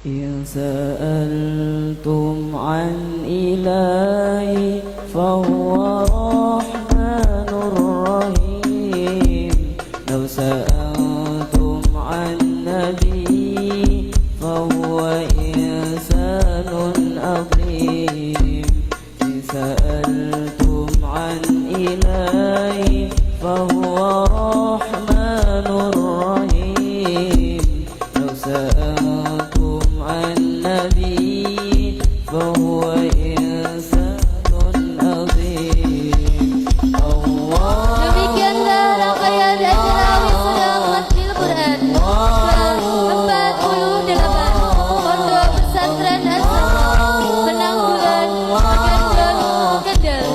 إن سألتم عن إلهي فهو رحمن رحيم لو سألتم عن نبي فهو إنسان عظيم إن سألتم عن إلهي فهو رحمن رحيم لو سألتم عن نبي فهو إنسان عظيم الله. Demikianlah rangkaian acara wisuda Khatmil Quran ke-48 Pondok Pesantren As-Safa Penanggulan Kendal Kendal.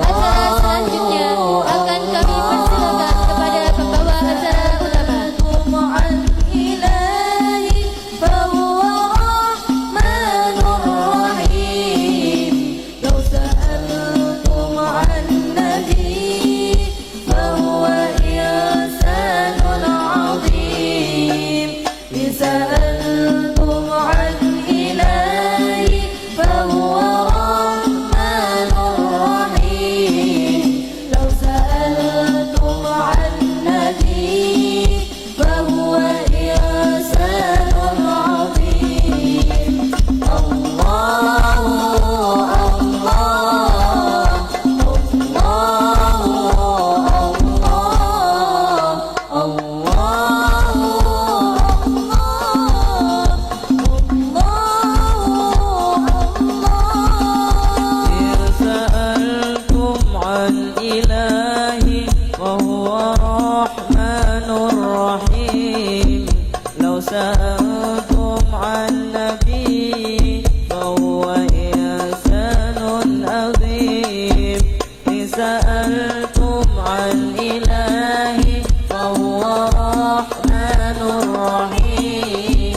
Acara selanjutnya akan kami persilakan kepada pembawa acara utama. سألتم عن نبي فهو إنسان عظيم إن سألتم عن إلهي فهو رحمن رحيم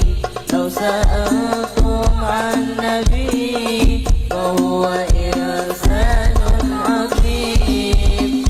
لو سألتم عن نبي فهو إنسان عظيم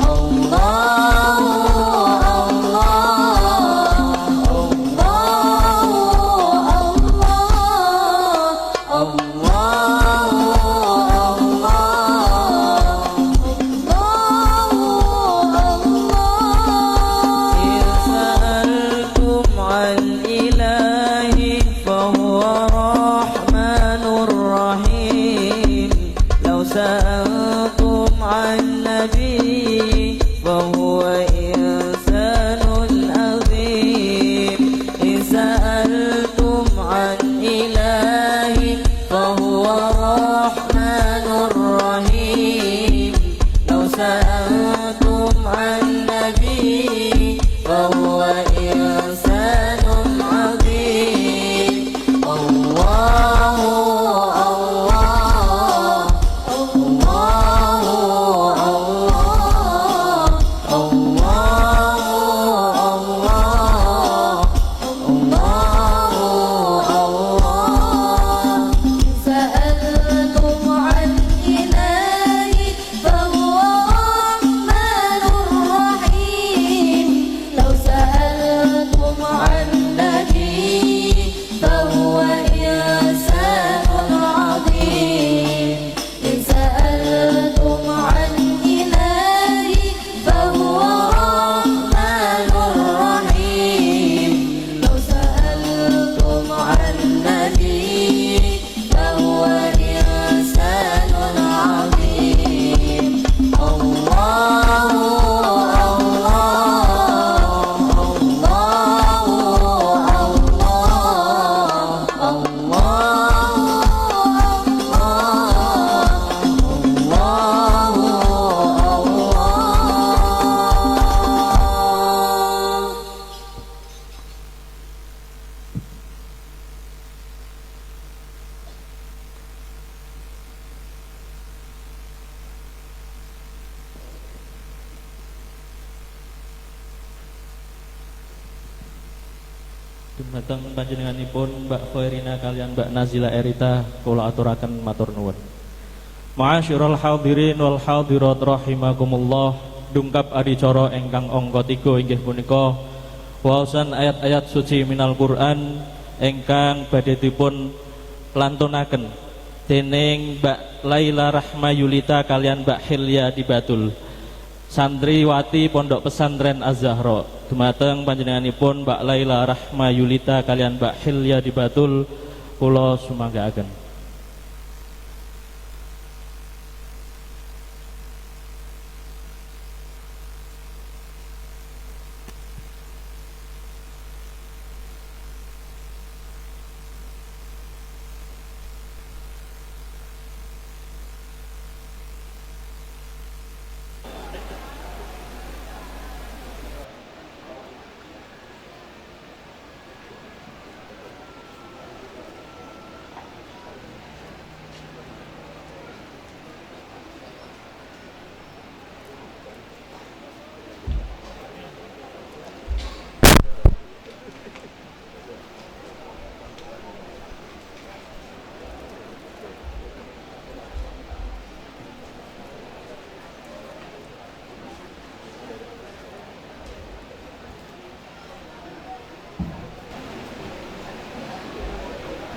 الله سألتم عن نبي فهو إنسان عظيم إن سألتم عن إلهي فهو رحمن رحيم لو سألتم عن نبي فهو إنسان عظيم الله Love Dumateng panjenenganipun Mbak Khairina kalian Mbak Nazila Erita kula aturaken matur nuwun. Ma'asyiral hadirin wal hadirat rahimakumullah. Dungkap adicara ingkang angka 3 inggih punika waosan ayat-ayat suci minal Quran ingkang badhe dipun lantunaken dening Mbak Laila Rahma Yulita kalian Mbak Hilya di Batul, santriwati Pondok Pesantren Az-Zahra. Dumateng panjenenganipun Mbak Laila Rahma Yulita kalian Mbak Hilya di Batul kula sumanggaaken.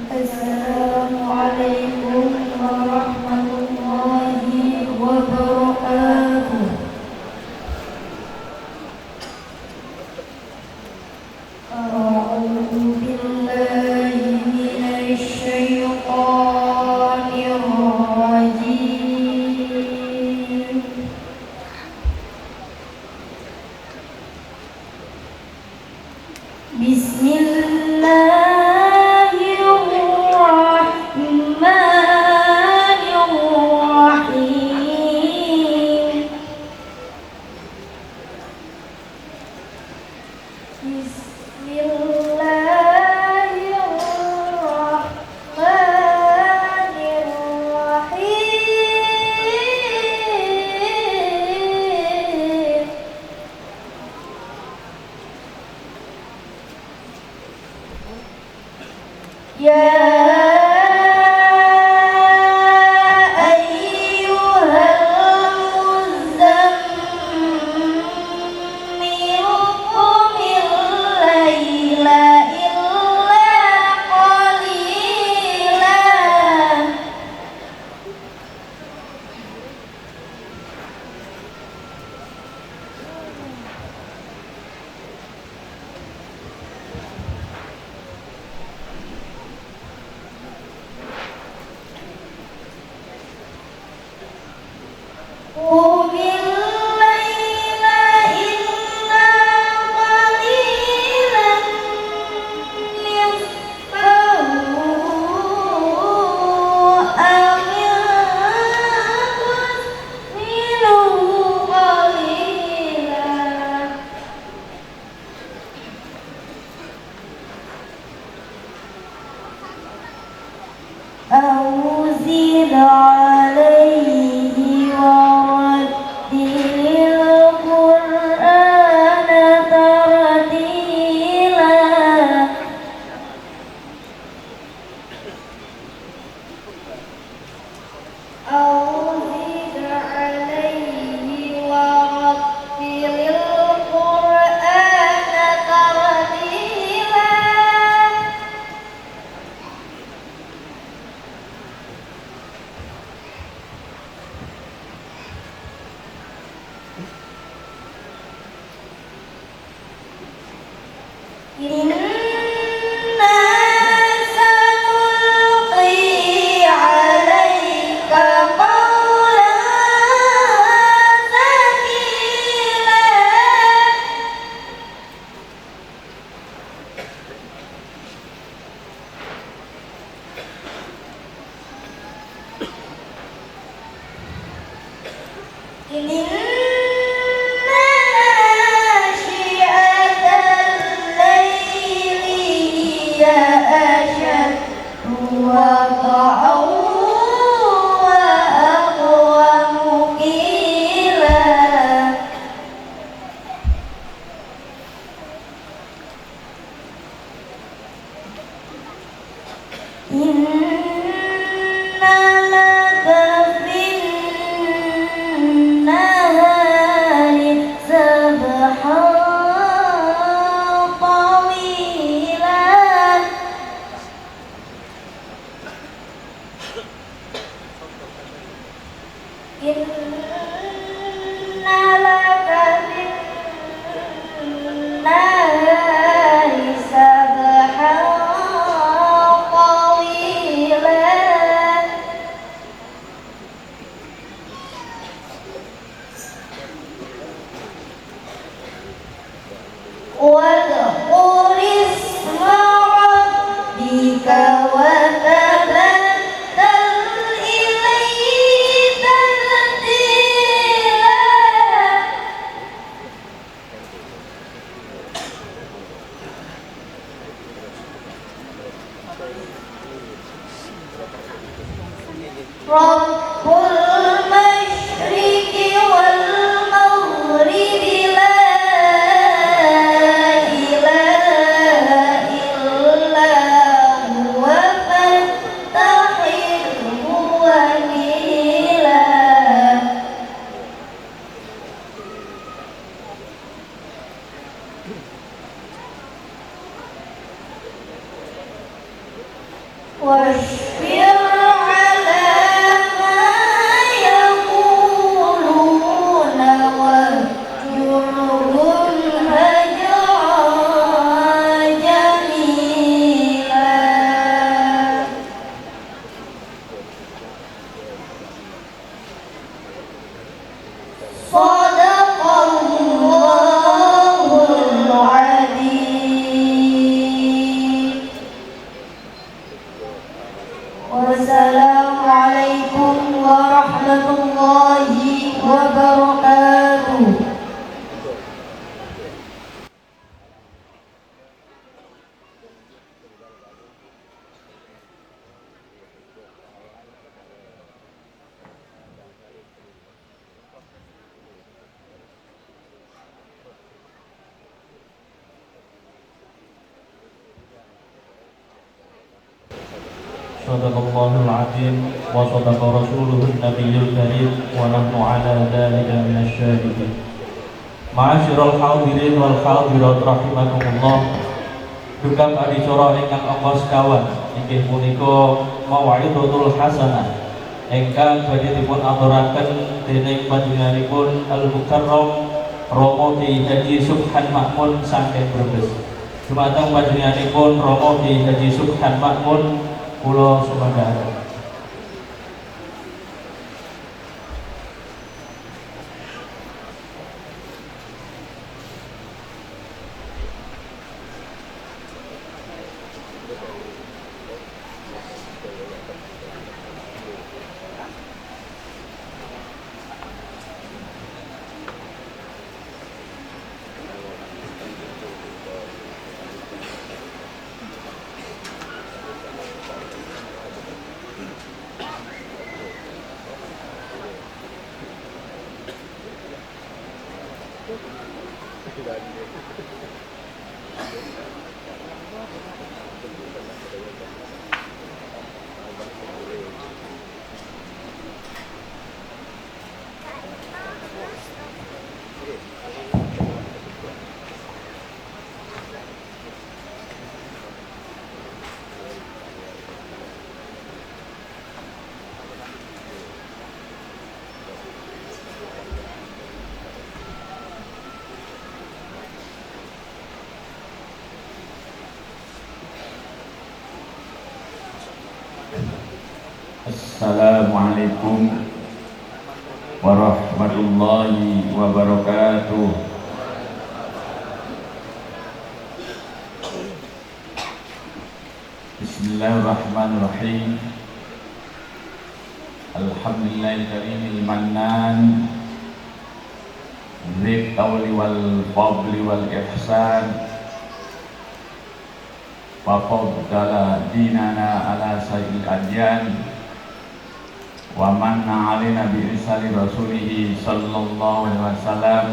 Assalamualaikum warahmatullahi wabarakatuh. A'udzu billahi minasy syaithanir rajim. Bismillah. Wassalamualaikum warahmatullahi wabarakatuh. Sadaqallahul azim wa sadaqa rasuluhun nabiyyul karim wa nahnu ala dzalika minasyahidin. Ma'asyiral hadirin wal hadirat rahimakumullah. Dukam adicara ingkang angka sekawan inggih punika mau'izatul hasanah ingkang badhe dipun aturaken dening panjenenganipun Al Mukarram Romo Kyai Haji Subhan Makmun saking Brebes. Dumateng panjenenganipun Romo Kyai Haji Subhan Makmun Pulau Sumedang. Assalamualaikum warahmatullahi wabarakatuh. Bismillahirrahmanirrahim. Alhamdulillahil mannan dzil tawli wal fadli wal ihsan wa faddala dinana ala sayyidil adyan wa manna alina bi irsali rasulihi sallallahu alaihi wasallam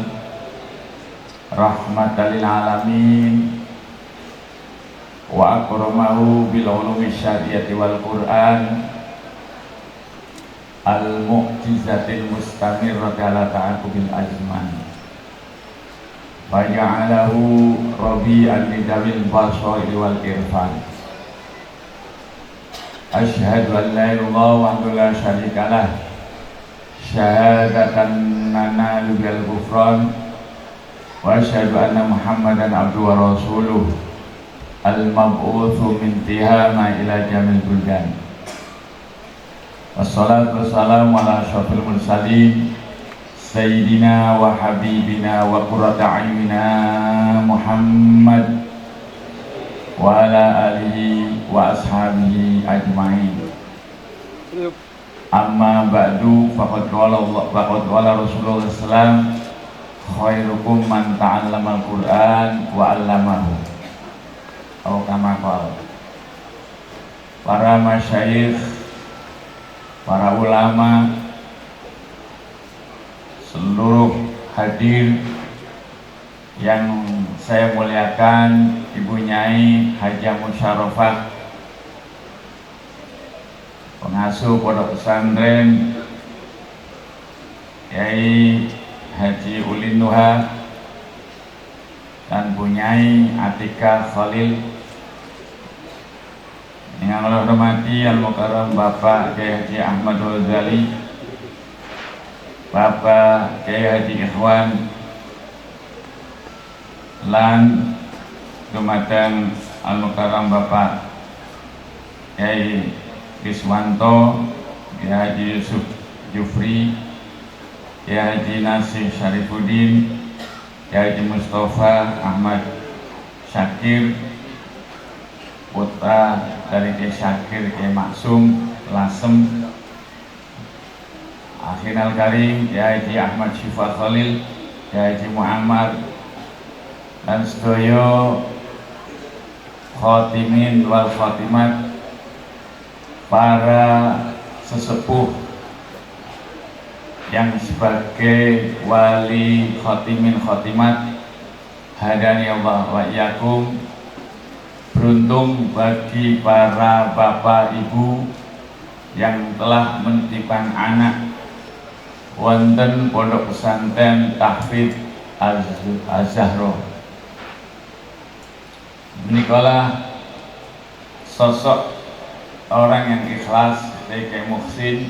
rahmatan lil alamin wa akramahu bil ulumi syariati wal qur'an al mu'jizatil mustamirrati ala ta'aqubil azman wa ja'alahu rabi'an lidawil basairi wal irfan. Asyhadu an la ilaha illallah wa la syarika lah syahadatan nanalu bil ghufran wa asyhadu anna Muhammadan abduhu wa rasuluh al mab'utsu min tihama ila jamil buldan. Wassalatu wassalamu ala asyrafil mursalin sayyidina wa habibina wa qurrata a'yunina Muhammad wa ala alihi wa ashabihi ajma'in. Amma ba'du faqad qala Rasulullah sallallahu khairukum man ta'allama al-Qur'an wa 'allamahu. Atau kama qala. Para masyayikh, para ulama, seluruh hadir yang saya muliakan, Ibu Nyai Hajah Musyarafah, pengasuh pondok pesantren Yai Haji Ulin Nuha, dan Bu Nyai Atika Khalil, yang Allah hormati Al-Mukarram Bapak Kiai Haji Ahmad Ghazali, Bapak Kiai Haji Ikhwan, lan dumateng Al-Mukarram Bapak Kiai Riswanto, Kiai Haji Yusuf Jufri, Kiai Haji Nasir Syarifuddin, Kiai Haji Mustafa Ahmad Syakir, putra dari Kiai Syakir, Kiai Maksum Lasem, Akhinal Karim, Kiai Haji Ahmad Syifa Khalil, Kiai Haji Muhammad, dan sedoyo khotimin wal khotimat, para sesepuh yang sebagai wali khotimin khotimat, hadani Allah wa iyyakum. Beruntung bagi para bapak ibu yang telah menitipkan anak wonten pondok pesantren Tahfidz Az-Zahra. Menikalah sosok orang yang ikhlas, Kiai Muhsin,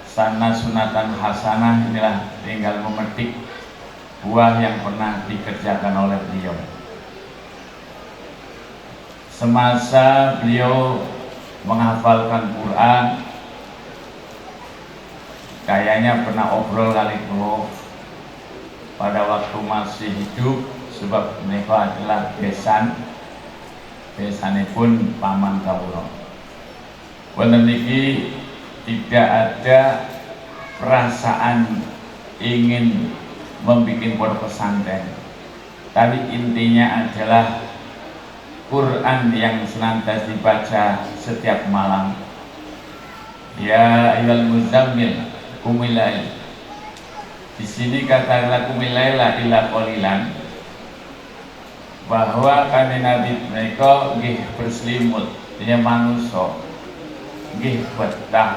sana sunatan hasanah, inilah tinggal memetik buah yang pernah dikerjakan oleh beliau. Semasa beliau menghafalkan Quran, kayaknya pernah obrol kali beliau pada waktu masih hidup, sebab mereka adalah besanipun paman kawula. Wonten niki tidak ada perasaan ingin membuat pondok pesantren, tapi intinya adalah Quran yang senantiasa dibaca setiap malam. Ya ayyuhal muzammil qumil lail. Di sini kata qumil laila illa qalilan, bahwa kanjeng Nabi mereka nggih berselimut, dia manusia nggih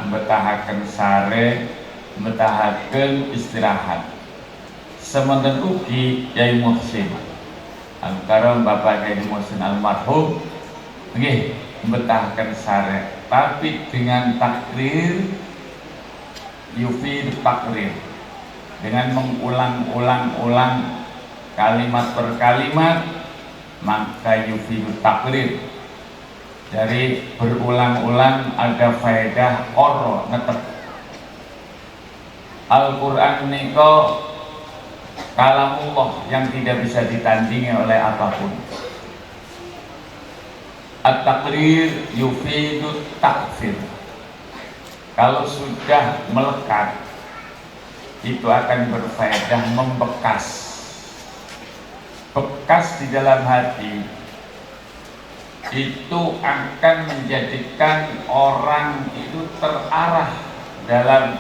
betahaken sare, betahaken istirahat. Semonten ugi Kiai Muhsin Al-Karam, Bapak Kiai Muhsin almarhum nggih betahaken sare, tapi dengan takrir yufid takrir, dengan mengulang-ulang kalimat per kalimat, maka yufidu takrir, dari berulang-ulang ada faedah oro netep. Al-Quran niko kalamullah yang tidak bisa ditandingi oleh apapun. At-takrir yufidu takfir, kalau sudah melekat itu akan berfaedah membekas. Bekas di dalam hati itu akan menjadikan orang itu terarah dalam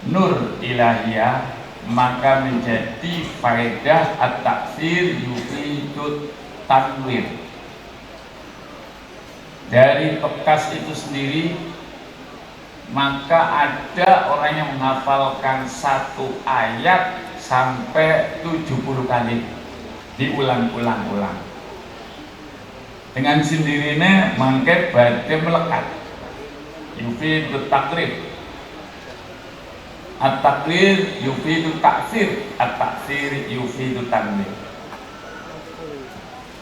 nur ilahiyah, maka menjadi faedah at-taksir yufidut tanwir. Dari bekas itu sendiri, maka ada orang yang menghafalkan satu ayat sampai 70 kali diulang-ulang-ulang. Dengan sendirinya mangke badhe melekat. Yufidu takrib. At-takrir yufidu taksir, at-taksir yufidu tanwir.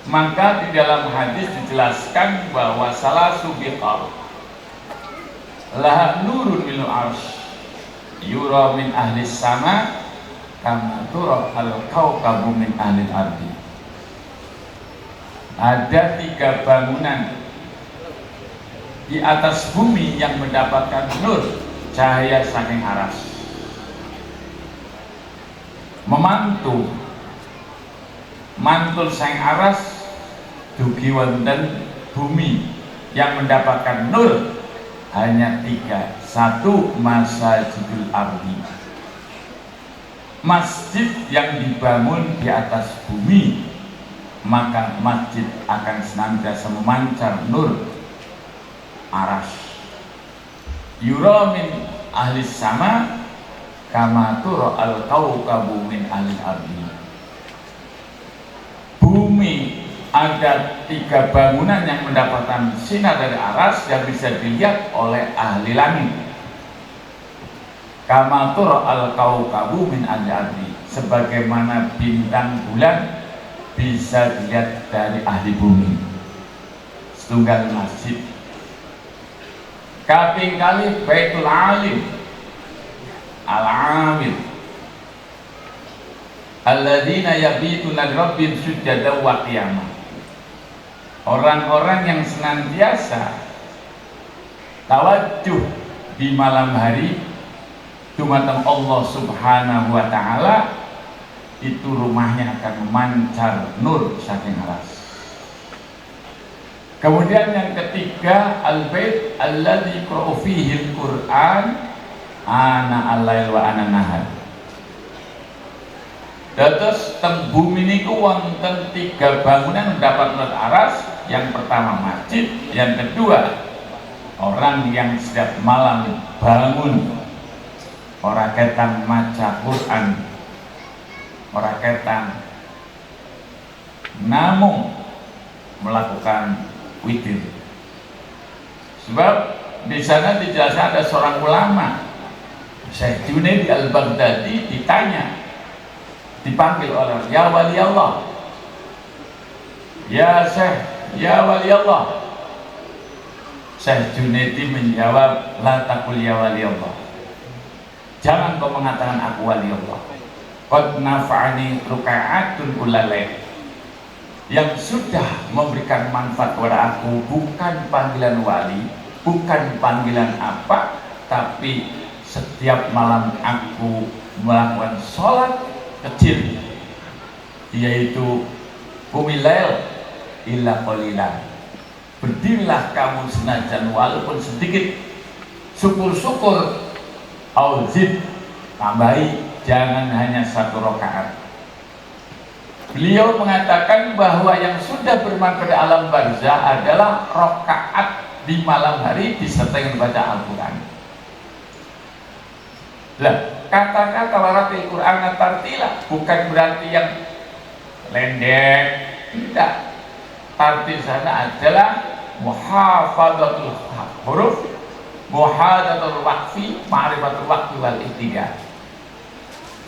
Maka di dalam hadis dijelaskan bahwa salah subiqah laha nurun minul arsh yura min ahli sama kama tura al-kawkabu min ahli ardi. Ada 3 bangunan di atas bumi yang mendapatkan nur cahaya saking aras. Memantul saking aras dugi wonten bumi yang mendapatkan nur hanya 3. 1. Masajidul ardi, masjid yang dibangun di atas bumi, maka masjid akan senantiasa memancar nur aras. Yura min ahli sama kama tura al kaukabu min ahli ardi. Bumi ada 3 bangunan yang mendapatkan sinar dari aras yang bisa dilihat oleh ahli langit. Kama tura al kaukabu min ahli ardi, sebagaimana bintang bulan bisa dilihat dari ahli bumi. Setunggal masjid. Kaping kali Baitul Alim Al-Amil alladzina yabituna rabbihim sujada wa qiyamah. Orang-orang yang senantiasa tawajuh di malam hari dumateng Allah Subhanahu wa taala, itu rumahnya akan memancar nur saking aras. Kemudian yang ketiga, al-bait alladzi yaqra'u fihi al-Qur'an ana al-lail wa ana nahar. Dados teng bumi niku wonten 3 bangunan mendapat nur aras. Yang pertama masjid, yang kedua orang yang setiap malam bangun ora ketang maca Quran, ora ketang namung melakukan witir. Sebab di sana dijelaskan ada seorang ulama, Syekh Junaid Al-Baghdadi, ditanya, dipanggil oleh ya wali Allah, ya Syekh, ya wali Allah. Syekh Junaid menjawab, la taqul ya wali Allah, jangan kau mengatakan aku wali Allah. Qad nafa'ani ruka'atun kullalail, yang sudah memberikan manfaat kepada aku bukan panggilan wali, bukan panggilan apa, tapi setiap malam aku melakukan sholat kecil, yaitu qumil-lail illa qalilan, berdirilah kamu senajan walaupun sedikit, syukur-syukur, auzid, tambahi, jangan hanya 1 rakaat. Beliau mengatakan bahwa yang sudah bermanfaat di alam barzah adalah rakaat di malam hari disertai membaca Al-Quran. Lah, kata-kata waratil Quran tartila bukan berarti yang lendek, tidak. Tartil sana adalah muhafadzatul huruf, muhadatul waqfi, ma'rifatul waqfi wal ihtidal.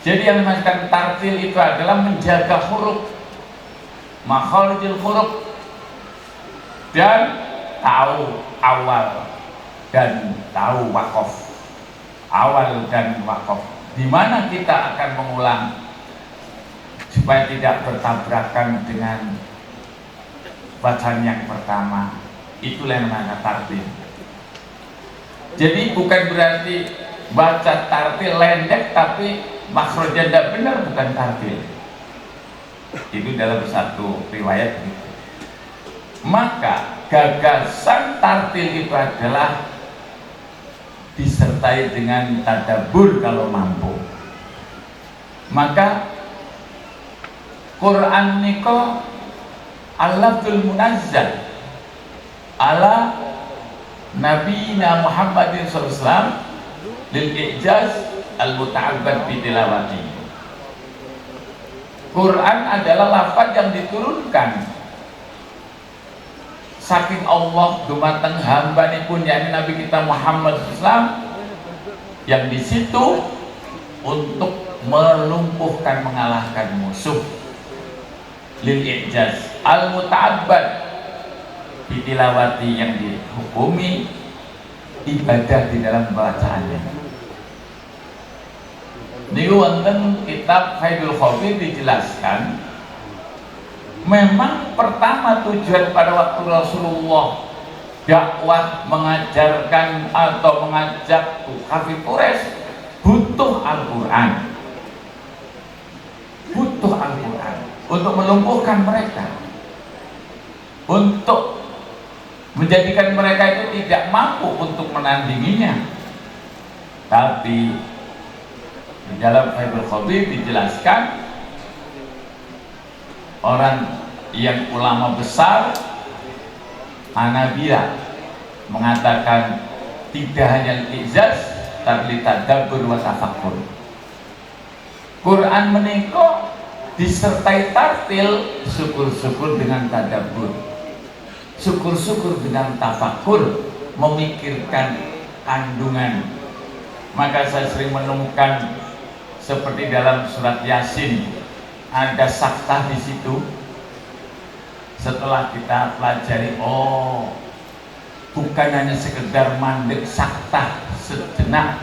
Jadi yang dimaksudkan tartil itu adalah menjaga huruf, makharijul huruf, dan tahu awal dan tahu waqaf. Awal dan waqaf, di mana kita akan mengulang supaya tidak bertabrakan dengan bacaan yang pertama. Itulah yang namanya tartil. Jadi bukan berarti baca tartil lendek tapi makhrajnya tidak benar, bukan tartil. Itu dalam satu riwayat gitu. Maka gagasan tartil itu adalah disertai dengan tadabbur kalau mampu. Maka Quran niko al-lafzul munazzal ala Nabiyina Muhammadin SAW lil i'jaz al-muta'abbad bitilawati. Quran adalah lafaz yang diturunkan saking Allah dumateng hambanipun, yakni Nabi kita Muhammad SAW, yang di situ untuk melumpuhkan, mengalahkan musuh. Lil i'jaz al-muta'abbad bitilawati, yang dihukumi ibadah di dalam bacaannya. Di wonten kitab Faidul Khafir dijelaskan, memang pertama tujuan pada waktu Rasulullah dakwah, mengajarkan atau mengajak kafir Quraisy butuh Al-Quran, butuh Al-Quran untuk melumpuhkan mereka, untuk menjadikan mereka itu tidak mampu untuk menandinginya. Tapi di dalam Fathul Khabir dijelaskan orang yang ulama besar Hanabilah mengatakan tidak hanya i'jaz tapi tadabbur wa tafakkur. Quran menika disertai tartil, syukur-syukur dengan tadabbur, syukur-syukur dengan tafakkur, memikirkan kandungan. Maka saya sering menemukan seperti dalam surat Yasin ada saktah di situ. Setelah kita pelajari, oh bukan hanya sekedar mandek saktah sejenak,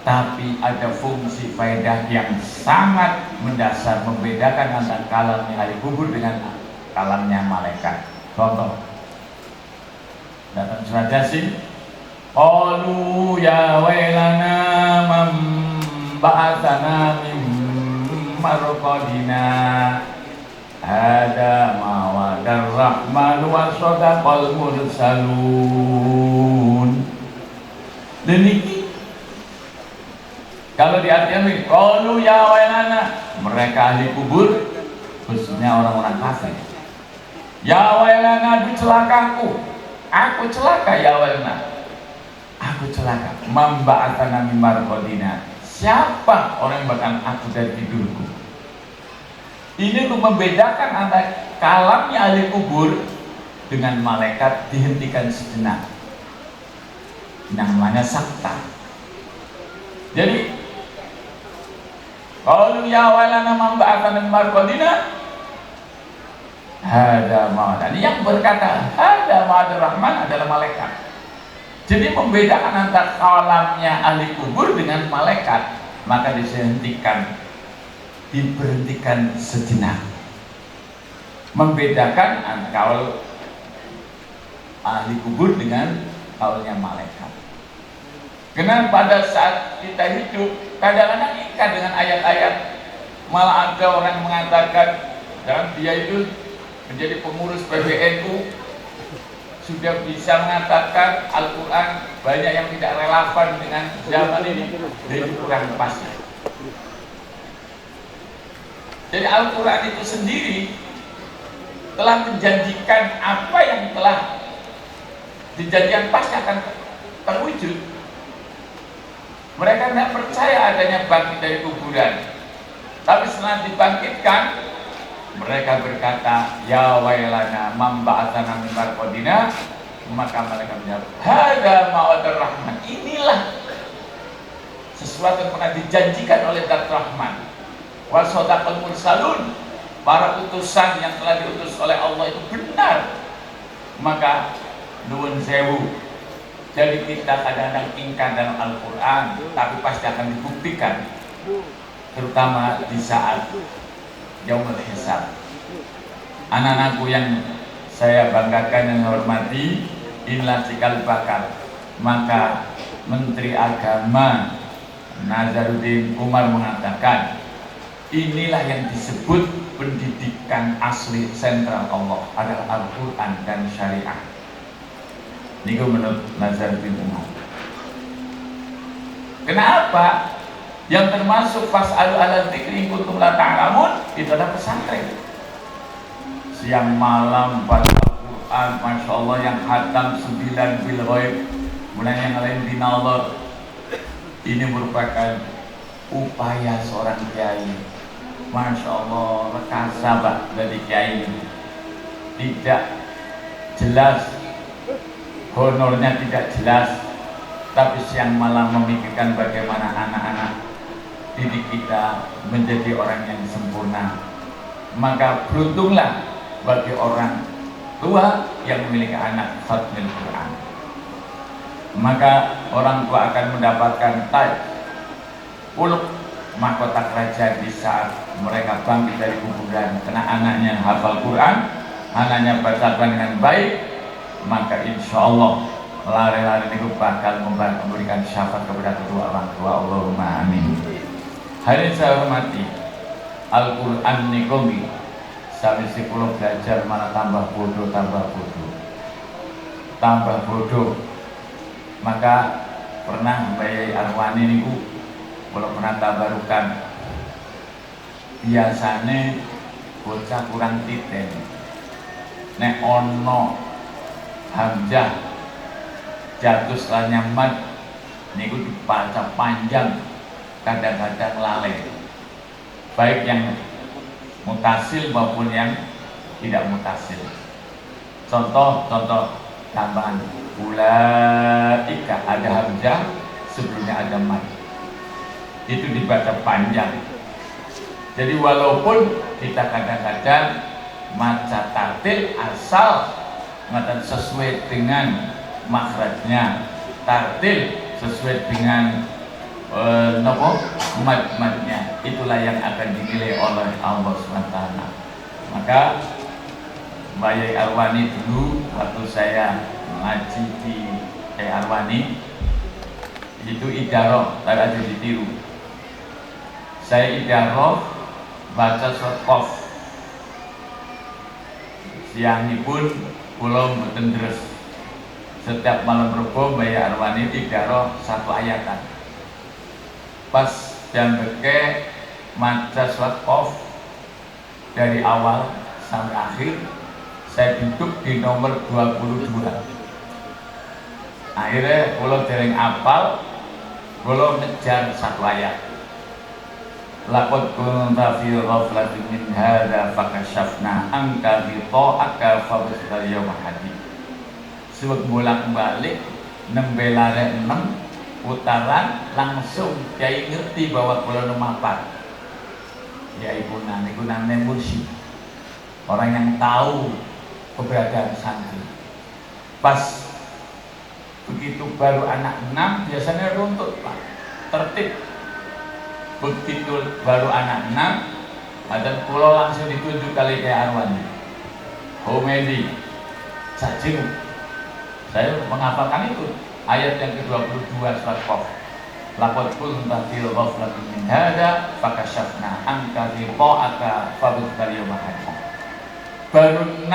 tapi ada fungsi faedah yang sangat mendasar, membedakan antara kalamnya ahli kubur dengan kalamnya malaikat. Contoh dalam surat Yasin, qalu ya wailana man ba'atsana min marqadina ada ma wa'adar rahman wa sadaqal mursalun. Demikian kalau diartikan begini, qalu ya wailana, mereka ahli kubur, khususnya orang-orang kafir, ya wailana, aduh celakaku, aku celaka, ya wailana, aku celaka, mamba'atana min marqadina, siapa orang yang bahkan aku dari tidurku. Ini untuk membedakan antara kalamnya ahli kubur dengan malaikat dihentikan sejenak, namanya sakta. Jadi qalu ya wailana man ba'atsana min marqadina hada ma'ad. Yang berkata hada ma'ad rahman adalah malaikat. Jadi membedakan antara kalamnya ahli kubur dengan malaikat, maka diberhentikan sejenak, membedakan antara kaul ahli kubur dengan kaulnya malaikat. Karena pada saat kita hidup kadang-kadang ikat dengan ayat-ayat, malah ada orang mengatakan dan dia itu menjadi pengurus PBNU sudah bisa mengatakan Al-Quran banyak yang tidak relevan dengan zaman ini, jadi kurang pas. Jadi Al-Quran itu sendiri telah menjanjikan apa yang telah dijanjikan pasti akan terwujud. Mereka tidak percaya adanya bangkit dari kuburan, tapi setelah dibangkitkan mereka berkata ya wailana man ba'atsana min marqadina, maka mereka menjawab hada ma'adur rahman, inilah sesuatu yang pernah dijanjikan oleh Zat Rahman. Wa sadaqal mursalun, para utusan yang telah diutus oleh Allah itu benar. Maka nuwun sewu, jadi kita kadang-kadang ingkar dalam Al-Quran, tapi pasti akan dibuktikan, terutama di saat yaumul hisab. Anak-anakku yang saya banggakan dan hormati, inilah cikal bakal. Maka Menteri Agama Nazaruddin Umar mengatakan, inilah yang disebut pendidikan asli sentral Allah adalah Al-Quran dan Syariah. Ini menurut Nazaruddin Umar. Kenapa? Yang termasuk fas'alu ala dzikri in kuntum la ta'lamun itu adalah pesantren. Siang malam baca Al-Quran, Masya Allah, yang khatam 9 bil ghaib, mulai yang lain binallah. Ini merupakan upaya seorang kiai, Masya Allah, rekasabah dari kiai ini. Tidak jelas, honornya tidak jelas, tapi siang malam memikirkan bagaimana anak-anak didik kita menjadi orang yang sempurna. Maka beruntunglah bagi orang tua yang memiliki anak khatmil Quran. Maka orang tua akan mendapatkan taj uluk mahkota kerajaan di saat mereka bangkit dari kuburan, karena anaknya hafal Quran, anaknya baca Quran dengan baik, maka insya Allah lari-lari niku bakal memberikan syafaat kepada kedua orang tua. Allahumma amin. Hadirin saya hormati, Al-Quran niku sawise kula belajar malah tambah bodoh. Maka pernah Mbak Yai Arwani niku kalau pernah tabarukan, biasane bocah kurang titen nek ono hamzah jatuh setelahnya mad niku dibaca panjang, kadang-kadang lalai, baik yang mutasil maupun yang tidak mutasil. Contoh tambahan ulaika, ada hamzah sebelumnya ada mad, itu dibaca panjang. Jadi walaupun kita kadang-kadang maca tartil asal ngatan sesuai dengan makhrajnya, tartil sesuai dengan mad-madnya, itulah yang akan dinilai oleh Allah SWT. Maka Mbak Yai Arwani dulu waktu saya ngaji di Yai Arwani itu idaroh, tak ada ditiru. Saya idaroh baca surat Qaf, siangipun kula mboten deres. Setiap malam Rebo Mbak Yai Arwani idaroh satu ayatan. Pas jam beke maca surat Qaf dari awal sampai akhir, saya duduk di nomor 22. Akhirnya kula dereng apal, kula ngejar satu ayat. Laqad kunta fi ghaflatin min hadza fakashafna anka ghita'aka fabasal yawma hadid. Sebab bolak-balik nembe lare 6 putaran langsung kiai ngerti bahwa kula numapat. Ya ibu nane mursyid, orang yang tahu keberadaan santri. Pas begitu baru anak 6 biasanya runtut Pak, tertib. Begitu baru anak 6 ada pulau langsung ditunjuk kali kayak Arwani Homedi cacing. Saya menghafalkan itu ayat yang ke-22 surat Qaf. Laqad kunta fi ghaflatin min hadza fakashafna anka ghita'aka fabasal yawma hadid. Baru 6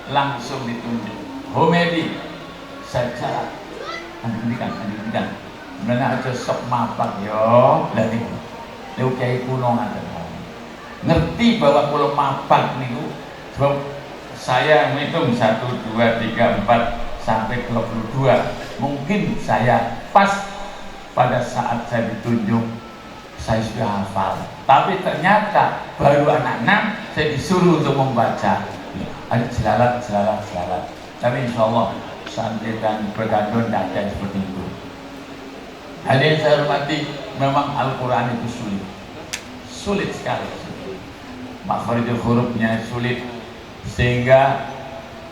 langsung ditunjuk Homedi saja. Andikan benar aja sok mapak yo dari niku kiai kuno ngaten. Ngerti bahwa kalau mapak niku sebab saya menghitung 1 2 3 4 sampai 22. Mungkin saya pas pada saat saya ditunjuk saya sudah hafal. Tapi ternyata baru anak 6 saya disuruh untuk membaca. Ada selalat. Tapi insyaallah santri dan bergandun tidak ada seperti itu. Hadirin saya hormati, memang Al-Quran itu sulit sekali. Makharijul hurufnya sulit, sehingga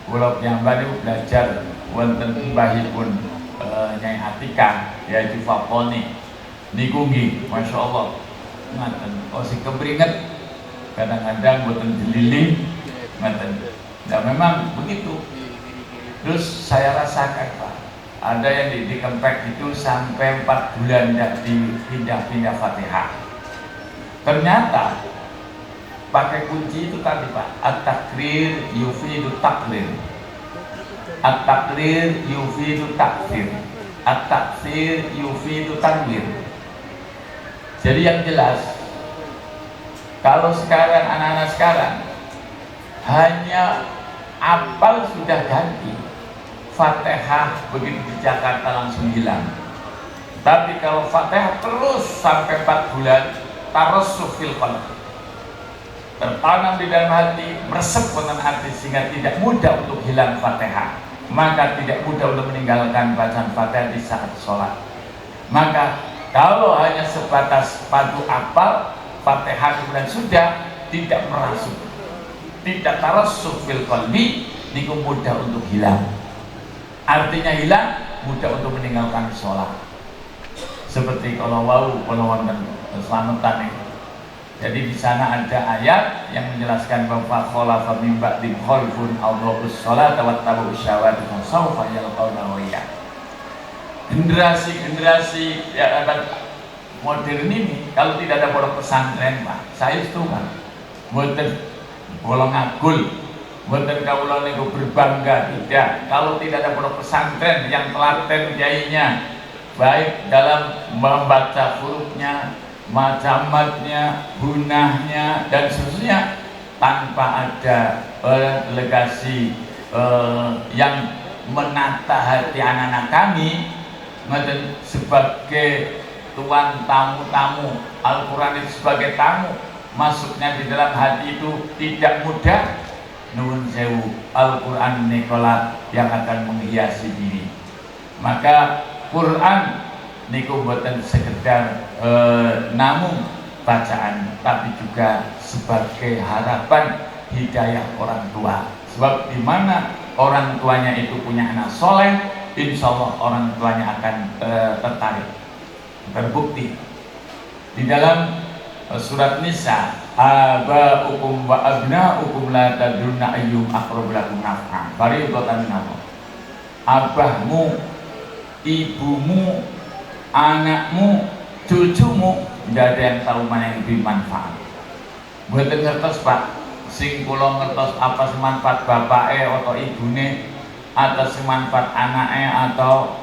kula yang baru belajar wonten mbahipun Nyai Atika yaitu Faponi niku nggih masyaallah ngaten sing kepringet kadang-kadang boten dililih ngaten. Nah memang begitu. Terus saya rasakan Pak, ada yang di Kempek itu sampai 4 bulan tidak dipindah-pindah Fatihah. Ternyata pakai kunci itu tadi Pak, at-takrir yufidu takrir, at-takrir yufidu takfir, at-takfir yufidu tanwir. Jadi yang jelas, kalau sekarang anak-anak sekarang hanya apal sudah ganti, Fatihah begitu di Jakarta langsung hilang. Tapi kalau Fatihah terus sampai 4 bulan, tarassuh fil qalb, tertanam di dalam hati, meresep dalam hati, sehingga tidak mudah untuk hilang Fatihah. Maka tidak mudah untuk meninggalkan bacaan Fatihah di saat sholat. Maka kalau hanya sebatas padu apal Fatihah kemudian sudah tidak merasuk, tidak tarassuh fil qalbi, niku mudah untuk hilang. Artinya hilang, mudah untuk meninggalkan sholat. Seperti kalau wonten selamatan Jadi di sana ada ayat yang menjelaskan bahwa khalafa min ba'di khalfun adhaqus sholata wattaba'us syahawati fasawfa yalqawna ghayya. Generasi ya, modern ini kalau tidak ada pondok pesantren, Pak, saya itu kan mboten bolong agul, mboten kawula niku berbangga, tidak. Kalau tidak ada pondok pesantren yang telaten kiainya baik dalam membaca hurufnya, macamatnya, gunahnya dan seterusnya, tanpa ada delegasi yang menata hati anak-anak kami sebagai tuan tamu-tamu Al-Quran itu sebagai tamu, masuknya di dalam hati itu tidak mudah. Nuwun sewu, Al-Quran nikola yang akan menghiasi diri. Maka Quran niku boten sekedar namung bacaan, tapi juga sebagai harapan hidayah orang tua. Sebab di mana orang tuanya itu punya anak soleh, insya Allah orang tuanya akan tertarik. Terbukti di dalam surat Nisa, aba'ukum wa abna'ukum la tadrunna ayyum aqrabu lakum naf'an fariidatan min Allah. Abahmu, ibumu, anakmu, cucumu, tidak ada yang tahu mana yang lebih manfaat. Mboten ngertos, Pak, sing kula ngertos apa semanfaat bapake atau ibune atau semanfaat anake atau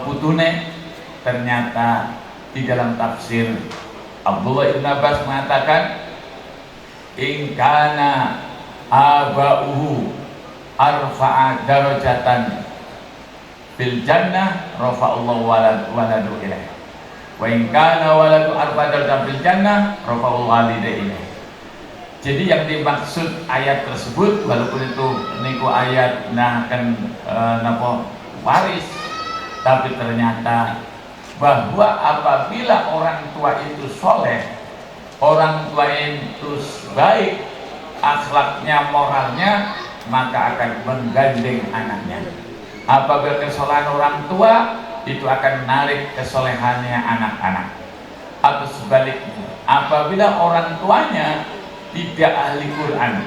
putune. Ternyata di dalam tafsir Abdullah ibn Abbas mengatakan, in kana aba'uhu arfa'a darajatan fil jannah rafa'allahu waladu ilaih, wa in kana waladu arfa'a darajatan fil jannah rafa'allahu walidayhi ilaih. Jadi yang dimaksud ayat tersebut, walaupun itu niku ayat kan napa waris, tapi ternyata bahwa apabila orang tua itu soleh, orang tua itu baik akhlaknya, moralnya, maka akan menggandeng anaknya. Apabila kesolehan orang tua itu akan menarik kesolehannya anak-anak. Atau sebaliknya, apabila orang tuanya tidak ahli Quran,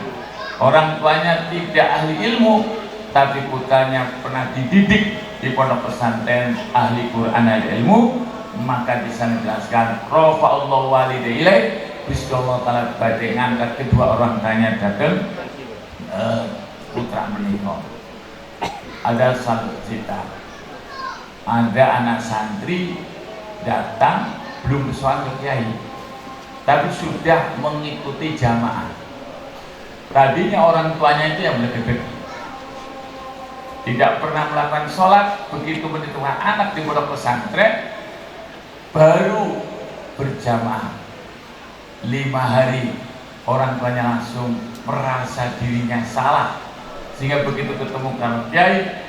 orang tuanya tidak ahli ilmu, tapi putranya pernah dididik di pondok pesantren ahli Quran dan ilmu, maka di sana dijelaskan rafa'allahu walidayhi ilaih, bismillah taala badhe ngangkat kedua orang tuanya datang putra menikah. Ada satu cerita, ada anak santri datang belum bersoal ke kiai, tapi sudah mengikuti jamaah. Tadinya orang tuanya itu yang lebih tidak pernah melakukan sholat, begitu menentukan anak di pondok pesantren baru berjamaah 5 hari, orang tuanya langsung merasa dirinya salah, sehingga begitu ketemu kalau kiai,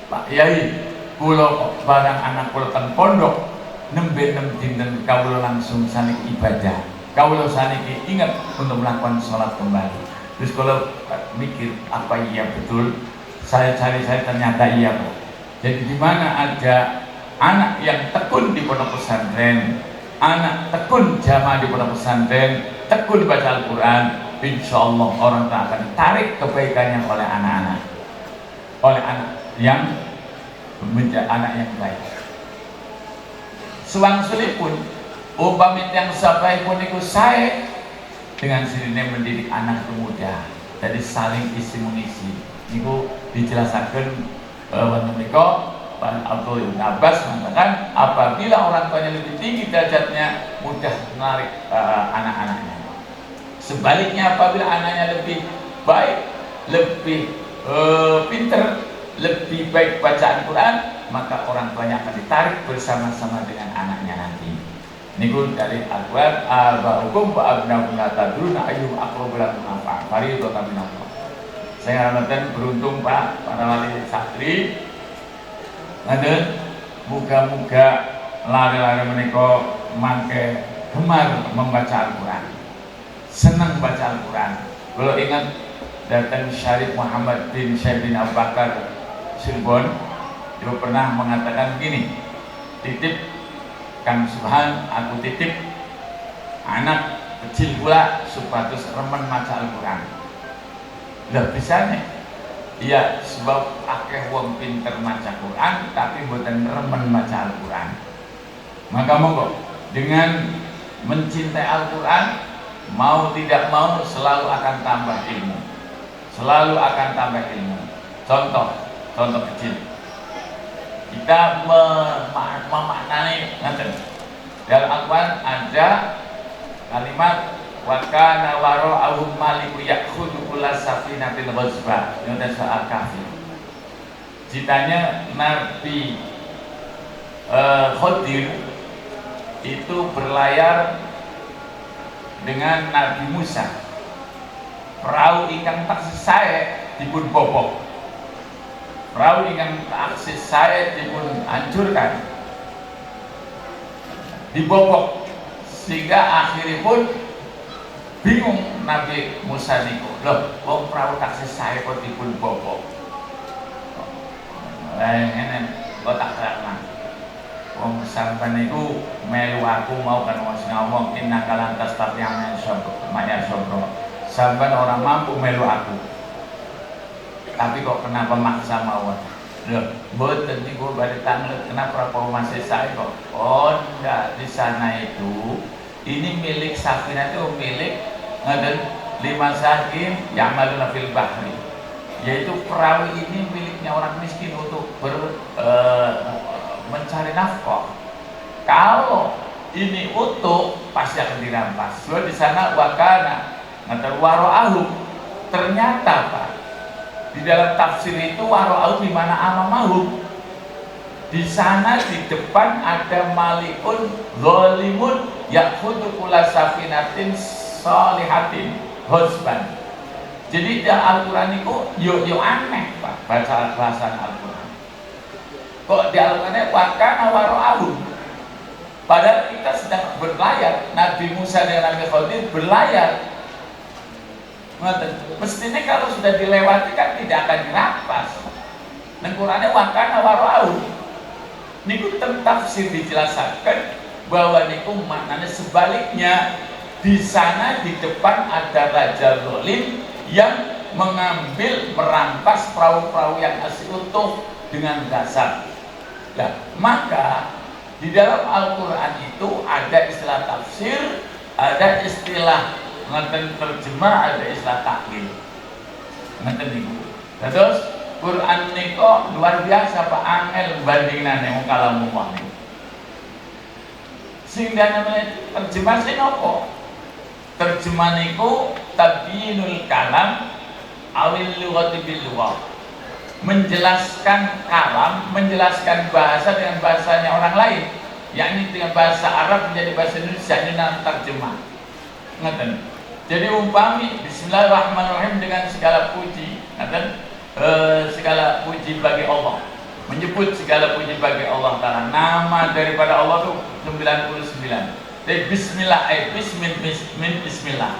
Pak Kiai, kulo barang anak kulo ten pondok nembe dinten kawula langsung sanik ibadah, kawula saniki ingat untuk melakukan sholat kembali. Terus kalau mikir apa iya betul, saya cari ternyata iya, Pak. Jadi di mana ada anak yang tekun di pondok pesantren, anak tekun jamaah di pondok pesantren, tekun baca Al-Quran, insya Allah orang tak akan tarik kebaikannya oleh anak-anak, oleh anak yang menjadi anak yang baik. Suwang-suli pun umpamanya yang sabai pun ikut saya dengan sirine mendidik anak muda, jadi saling isi mengisi. Niku dijelaskan wonten menika Pak Abdul Ibn Abbas mengatakan apabila orang tuanya lebih tinggi derajatnya mudah menarik anak-anaknya. Sebaliknya apabila anaknya lebih baik, lebih pinter, lebih baik bacaan Quran, maka orang tuanya akan ditarik bersama-sama dengan anaknya nanti. Niku dari Al-Quran, aba'ukum wa abna'ukum la tadruna ayyuhum aqrabu lakum naf'an fariidatan min Allah. Saya harapkan beruntung Pak, para wali santri, muga-muga lari-lari menika mangke gemar membaca Al-Quran, senang baca Al-Quran. Kalau ingat datang Syarif Muhammad bin Syekh bin Abu Bakar Cirebon, dia pernah mengatakan begini, titip Kang Subhan, aku titip anak kecil pula supados remen maca Al-Quran. Lah bisane iya sebab akeh wong pinter maca Quran tapi mboten remen maca Al-Quran. Maka monggo dengan mencintai Al-Quran, mau tidak mau selalu akan tambah ilmu, selalu akan tambah ilmu. Contoh kecil, kita memaknai nanti dalam Al-Quran ada kalimat wa kana wara'ahum maliku ya'khudhu kulla safinatin ghasba. Ini ada soal kafir. Ceritanya Nabi Khidir itu berlayar dengan Nabi Musa. Perahu ingkang taksih sae dipun bobok. Perahu ingkang taksih sae dipun hancurkan, dibobok, sehingga akhiripun bingung Nabi Musa niku. Loh, wong perahu taksih sae kok dipun bobok. Ngene kok tak terangkan. Wong sampean niku melu aku mau kan wong ngomong inna kalantas tapi yang maya sobro. Sampean orang mampu melu aku. Tapi kok kenapa maksa mawon? Loh, mboten niku bari tanglet kenapa masih saya kok? Oh, enggak, di sana itu ini milik Safinah itu milik ngaden 5 sakin ya'maluna fil bahri. Yaitu perahu ini miliknya orang miskin untuk mencari nafkah. Kalau ini utuh pasti akan dirampas. Sebab di sana wakana ngatar waro'ahu. Ternyata Pak, di dalam tafsir itu waro'ahu di mana amamahum. Di sana di depan ada malikun zalimun ya'khudhu kulla safinatin sholihatin husban. Jadi dalam Al-Quran itu yo aneh Pak, baca bahasa Al-Quran. Kok di Al-Qurannya wakana waro'ahu. Padahal kita sedang berlayar, Nabi Musa dan Nabi Khidir berlayar. Mestinya kalau sudah dilewati kan tidak akan dirampas. Dan Qurannya wakana waro'ahu. Niku tafsir dijelaskan bahwa niku maknanya sebaliknya. Di sana di depan ada raja zalim yang mengambil merampas perahu-perahu yang masih utuh dengan dasar. Nah, maka di dalam Al-Quran itu ada istilah tafsir, ada istilah ngeten terjemah, ada istilah takwil. Ngeten niku. Terus Quran niku luar biasa Pak, angel bandingnane wong kalamullah niku. Sing namanya terjemah sing apa? Terjemah niku tabyinul kalam awil lughati bil lughah. Menjelaskan kalam, menjelaskan bahasa dengan bahasanya orang lain, yakni dengan bahasa Arab menjadi bahasa Indonesia. Ini dalam terjemah. Ngeten. Jadi umpami Bismillahirrahmanirrahim dengan segala puji, ngeten, segala puji bagi Allah. Menyebut segala puji bagi Allah Ta'ala. Nama daripada Allah itu 99. Jadi Bismillah, Bismillah.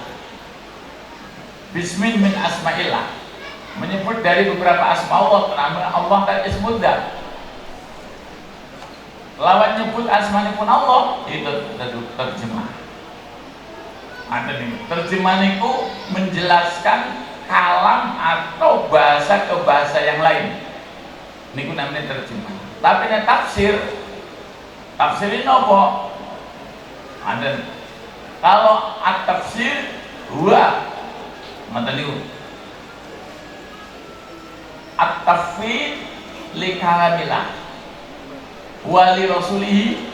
Bismin min asma'illah. Menyebut dari beberapa asma Allah, nama Allah dan ismullah. Lawan nyebut asma pun Allah, itu terjemah. Ada nih, terjemah itu menjelaskan kalam atau bahasa ke bahasa yang lain. Niku namanya terjemah. Tapi ini tafsir ini apa? Ada. Kalau at-tafsir huwa mata niku at-tafwid li kalamillah wa li rasulih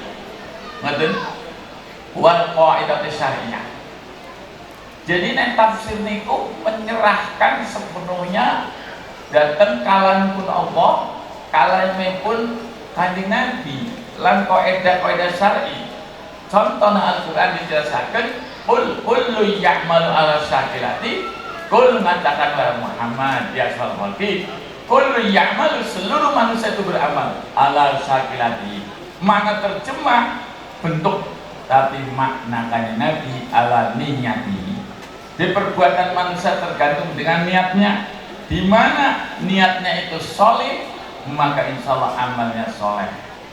ngaten wal qaidat syar'iyyah. Jadi nek tafsir niku menyerahkan sepenuhnya datang kalamipun Allah, kalamipun Kanjeng Nabi lan kaidah-kaidah syar'i. Contoh Al-Quran dijelaskan kullu ya'malu ala syakilati. Kul mengatakan Muhammad ya sallallahu alaihi kullu ya'malu, seluruh manusia itu beramal ala syakilati. Makna terjemah bentuk, tapi makna Kanjeng Nabi ala niyati. Di perbuatan manusia tergantung dengan niatnya. Di mana niatnya itu soleh, maka insya Allah amalnya soleh.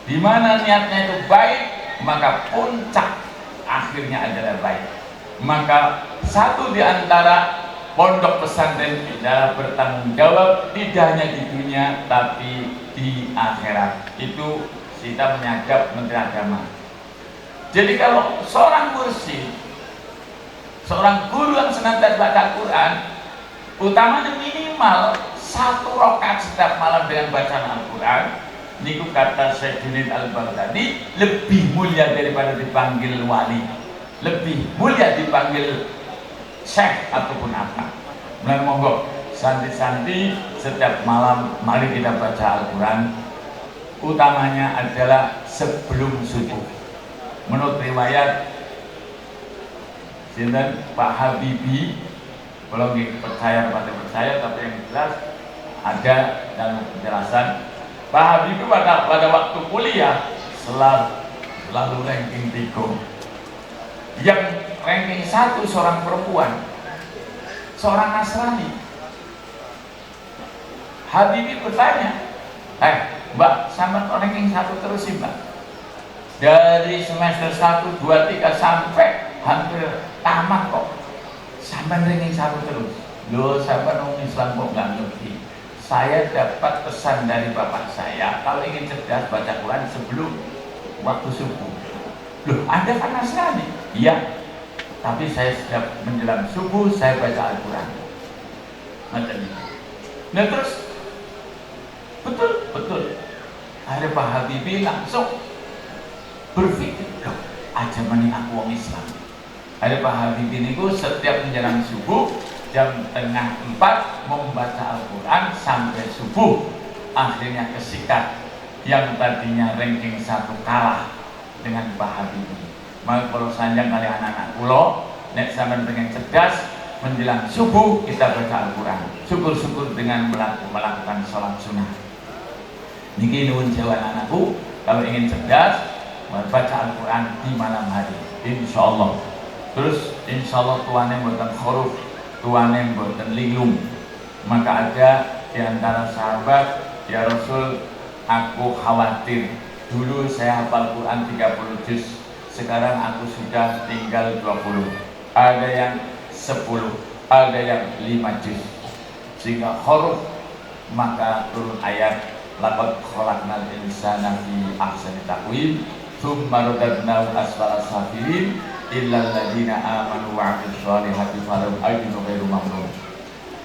Di mana niatnya itu baik, maka puncak akhirnya adalah baik. maka satu di antara pondok pesantren adalah bertanggung jawab tidak hanya di dunia tapi di akhirat. Itu kita menyadap Menteri Agama. Jadi kalau seorang mursyid, seorang guru yang senantiasa baca Quran, utamanya minimal 1 rakaat setiap malam dengan bacaan Al-Quran, niku kata Syekh Junaid Al-Baghdadi, lebih mulia daripada dipanggil wali, lebih mulia dipanggil syekh ataupun apa. Mulai monggo santi-santi setiap malam mari kita baca Al-Quran, utamanya adalah sebelum subuh. Menurut riwayat sinten Pak Habibie, kalau nggak percaya pada percaya, tapi yang jelas ada dalam penjelasan Pak Habibie pada waktu kuliah selalu ranking 3. Yang ranking 1 seorang perempuan, seorang Nasrani. Habibie bertanya, Mbak, sama ranking 1 terus sih Mbak? Dari semester 1, 2, 3 sampai hampir tamat kok sampai ranking 1 terus. Loh, sampai orang Islam kok nggak ngerti. Saya dapat pesan dari bapak saya, kalau ingin cerdas baca Quran sebelum waktu subuh. Loh, Anda kan Nasrani? Iya, tapi saya setiap menjelang subuh saya baca Al-Quran. Nah terus betul. Ada Pak Habibie langsung berpikir, loh, aja mending aku wong Islam. Ada Pak Habibie niku setiap menjelang subuh jam 3:30 membaca Al-Quran sampai subuh. Akhirnya kesikat yang tadinya ranking 1 kalah dengan Pak Habibie. Maka kalau sanjang kali anak-anak kulo, nek sampean pengen cerdas, menjelang subuh kita baca Al-Quran. Syukur-syukur dengan melakukan sholat sunnah. Niki nuwun jawab anakku, kalau ingin cerdas baca Al-Quran di malam hari, insya Allah. Terus insya Allah tuannya buatan huruf, tuannya buatan linglung. Maka ada di antara sahabat, ya Rasul, aku khawatir, dulu saya hafal Quran 30 juz, sekarang aku sudah tinggal 20. Ada yang 10, ada yang 5 juz, sehingga huruf. Maka turun ayat laqad khalaqnal insana fi ahsani taqwim tsumma radadnahu asfala safilin illal ladzina amanu wa 'amilus shalihati falahum ajrun ghairu mamnun.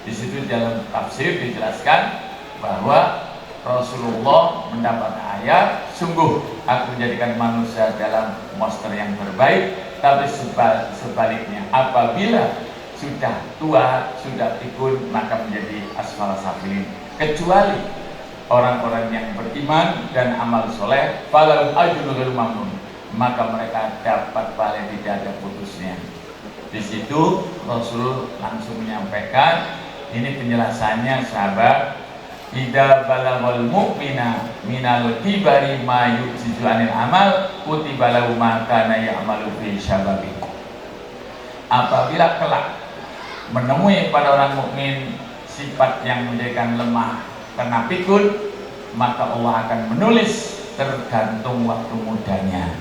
Di situ dalam tafsir dijelaskan bahwa Rasulullah mendapat ayat, sungguh aku menjadikan manusia dalam monster yang terbaik, tapi sebaliknya apabila sudah tua, sudah pikun, maka menjadi asfala safilin. Kecuali orang-orang yang beriman dan amal soleh, falahum ajrun ghairu mamnun, maka mereka dapat pahala tidak ada putusnya. Di situ Rasul langsung menyampaikan, ini penjelasannya sahabat, idza balaghal mu'mina minal kibari ma yujizu anil amal kutiba lahu ma kana ya'malu fi syababi. Apabila kelak menemui pada orang mukmin sifat yang menjadikan lemah karena pikun, maka Allah akan menulis tergantung waktu mudanya.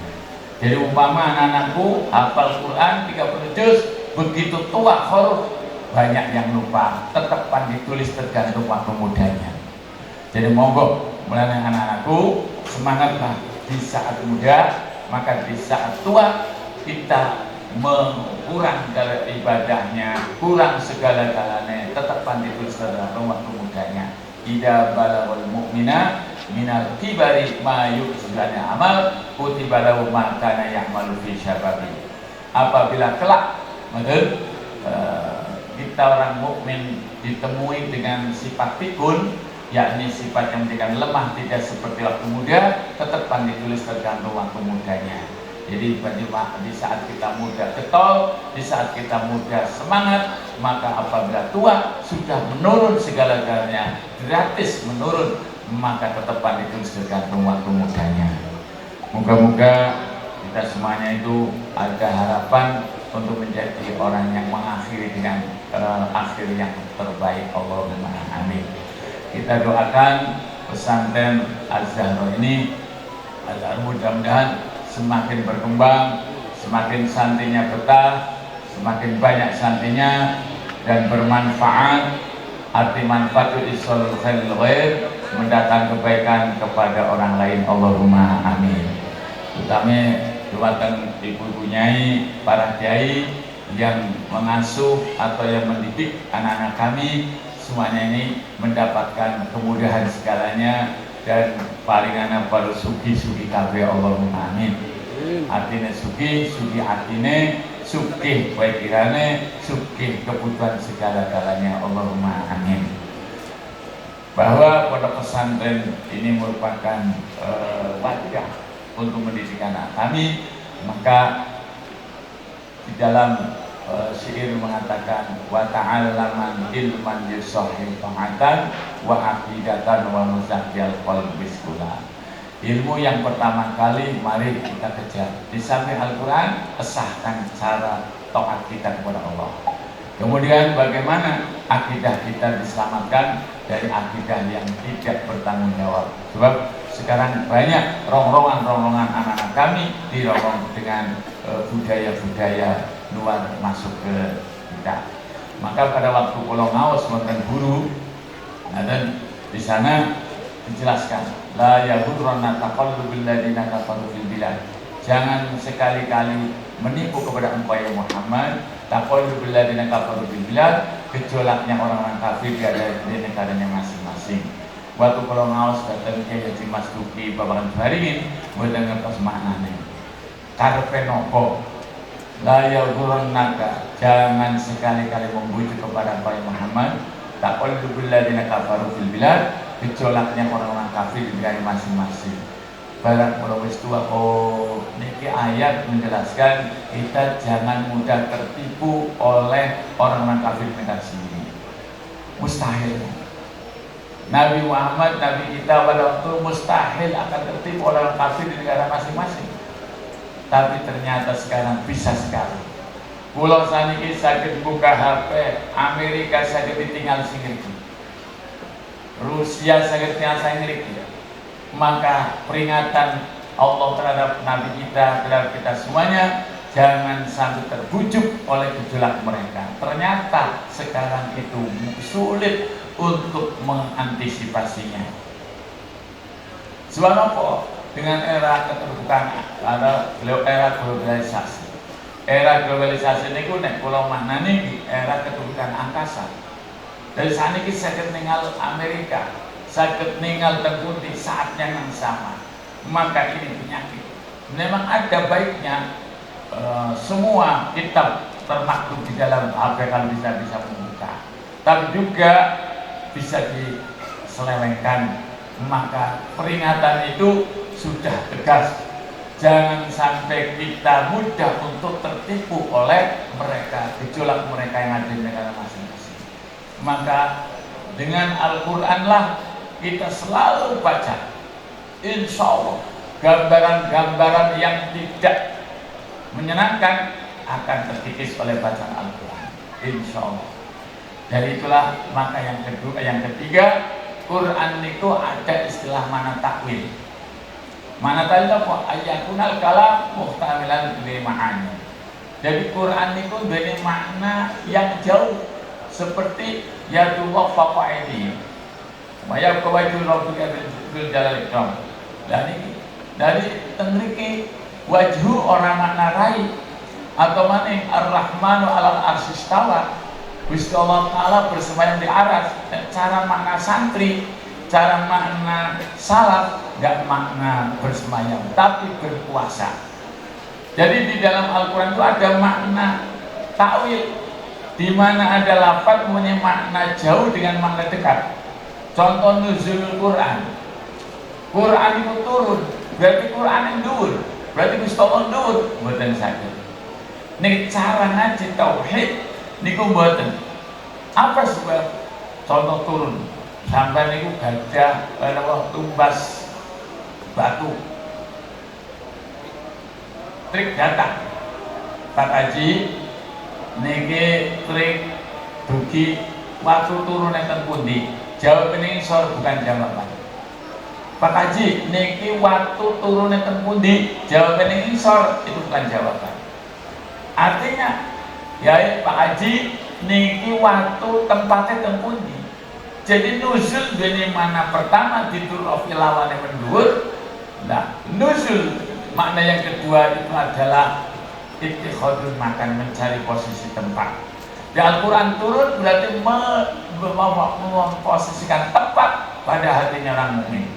Jadi umpama anak-anakku hafal Quran 30 juz, begitu tua huruf banyak yang lupa, tetap ditulis tergantung waktu mudanya. Jadi monggo mulai anak-anakku semangatlah di saat muda, maka di saat tua kita mengurang dari ibadahnya, kurang segala-galanya, tetap ditulis tergantung waktu mudanya. Idza balaghal mu'mina minal kibari ma yu'zilani amal kutiba lahu ma kana ya'malu fi syababi. Apabila kelak kita orang mukmin ditemui dengan sifat pikun, yakni sifat yang menjadikan lemah, tidak seperti waktu muda, tetap ditulis tergantung waktu mudanya. Jadi di saat kita muda getol, di saat kita muda semangat, maka apabila tua sudah menurun segala-galanya, gratis menurun, maka tetap ditulis tergantung waktu mudanya. Moga-moga kita semuanya itu ada harapan untuk menjadi orang yang mengakhiri dengan akhir yang terbaik. Allahumma amin. Kita doakan pesantren Az-Zahra ini agar mudah-mudahan semakin berkembang, semakin santrinya betah, semakin banyak santrinya dan bermanfaat. Arti manfaat itu isolul khairil ghair, mendatang kebaikan kepada orang lain. Allahumma amin. Terutama buatan ibu-ibu nyai, para kiai yang mengasuh atau yang mendidik anak-anak kami, semuanya ini mendapatkan kemudahan segalanya dan palingan pada sugi-sugi kabeh. Allahumma amin. Artinya sugi artinya sugih pikirane, sugih kebutuhan segala-galanya. Allahumma amin. Bahwa pondok pesantren ini merupakan wadah untuk mendidik anak kami, maka di dalam syair mengatakan wa ta'allaman ilman yusahhil ta'atan wa aqidatan wa muzakkiyal qalbi sekolah. Ilmu yang pertama kali mari kita kejar. Di samping Al-Quran, esahkan cara taat kita kepada Allah. Kemudian bagaimana akidah kita diselamatkan dari akidah yang tidak bertanggung jawab. Sebab sekarang banyak rongrongan anak-anak kami dirongrong dengan budaya-budaya luar masuk ke kita. Maka pada waktu Pulau Ngaos wonten guru, dan di sana dijelaskan la yaghurranna taqallubul ladina kafaru fil bilad. Jangan sekali-kali menipu kepada engkau ya Muhammad, taqallubul ladina kafaru fil bilad, gejolaknya orang-orang kafir di negaranya masing-masing. Waktu kalau ngaos datang ke Haji Mas Duki Babakan Baringin, mboten ngertos maknane. Karepe nopo? La yaghurrannaka, jangan sekali-kali membujuk kepada engkau ya Muhammad, taqallubul ladina kafaru fil bilad, gejolaknya orang-orang kafir di negara masing-masing. Barang kalau wis tua, oh niki ayat menjelaskan kita jangan mudah tertipu oleh orang-orang kafir di negara sendiri. Mustahil. Nabi Muhammad, Nabi kita pada waktu mustahil akan tertipu oleh orang kafir di negara masing-masing. Tapi ternyata sekarang bisa sekali. Pulau saniki sakit buka HP, Amerika sakit ditinggal sendiri. Rusia sangat saya miliki. Maka peringatan Allah terhadap Nabi kita, terhadap kita semuanya, jangan sampai terbujuk oleh gejolak mereka. Ternyata sekarang itu sulit untuk mengantisipasinya. Sebab apa? Dengan era keterbukaan, era globalisasi. Era globalisasi ini nek kula maknani era keterbukaan angkasa. Dari saat ini sakit ninggal Amerika, sakit ninggal di saat yang sama. Maka ini penyakit. Memang ada baiknya semua kitab termaktub di dalam HP kalau bisa membuka. Tapi juga bisa diselewengkan. Maka peringatan itu sudah tegas. Jangan sampai kita mudah untuk tertipu oleh mereka, gejolak mereka yang ada di negara masing-masing. Maka dengan Al-Quran lah kita selalu baca, insya Allah gambaran-gambaran yang tidak menyenangkan akan terkikis oleh bacaan Al-Quran, insya Allah. Dari itulah maka yang ketiga, Quran itu ada istilah mana takwil. Mana takwil apa? Ayakunal kalam muhtamilan li ma'ani. Jadi Quran itu dari makna yang jauh, seperti yadullah faqa'idi maya kawajul rabbika bil jalal ikram. Dari tengriki wajhu orang makna rai atau maning ar-rahmanu alal arsistawa, Gusti Allah Ta'ala bersemayam di aras. Cara makna santri, cara makna salaf, gak makna bersemayam tapi berpuasa. Jadi di dalam Al-Quran itu ada makna takwil, di mana ada lafaz punya makna jauh dengan makna dekat. Contoh nuzul Quran. Quran itu turun, berarti Quran yang dur, berarti Gusti Allah dur, mboten saged. Nek cara ngaji tauhid niku mboten. Apa sebab? Contoh turun, sampai niku gajah tumbas batu. Trik datang. Pak Haji niki trik dugi waktu turun enten pundi? Jawab ini sor bukan jawaban. Pak Haji niki waktu turun enten pundi? Jawab ini sor itu bukan jawaban. Artinya Ya Pak Haji, niki waktu tempatnya tempundi. Jadi nuzul dari mana pertama tidur lawannya mendur. Nah, nuzul makna yang kedua itu adalah ittikhadul makan, mencari posisi tempat. Di Al-Quran turun berarti memposisikan tempat pada hatinya orang mukmin.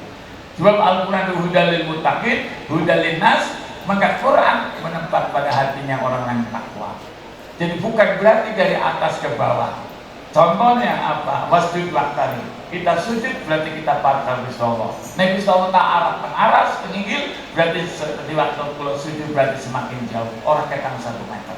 Sebab Al-Quran itu hudalil muttaqin, hudalil nas, maka Quran menempat pada hatinya orang yang takwa. Jadi bukan berarti dari atas ke bawah. Contohnya apa? Wasjud waktari. Kita sujud berarti kita parkar bismillah. Nabi sallallahu ta'ala pengaras, penginggil, berarti seperti waktu kalau sujud berarti semakin jauh. Orang ketang 1 meter.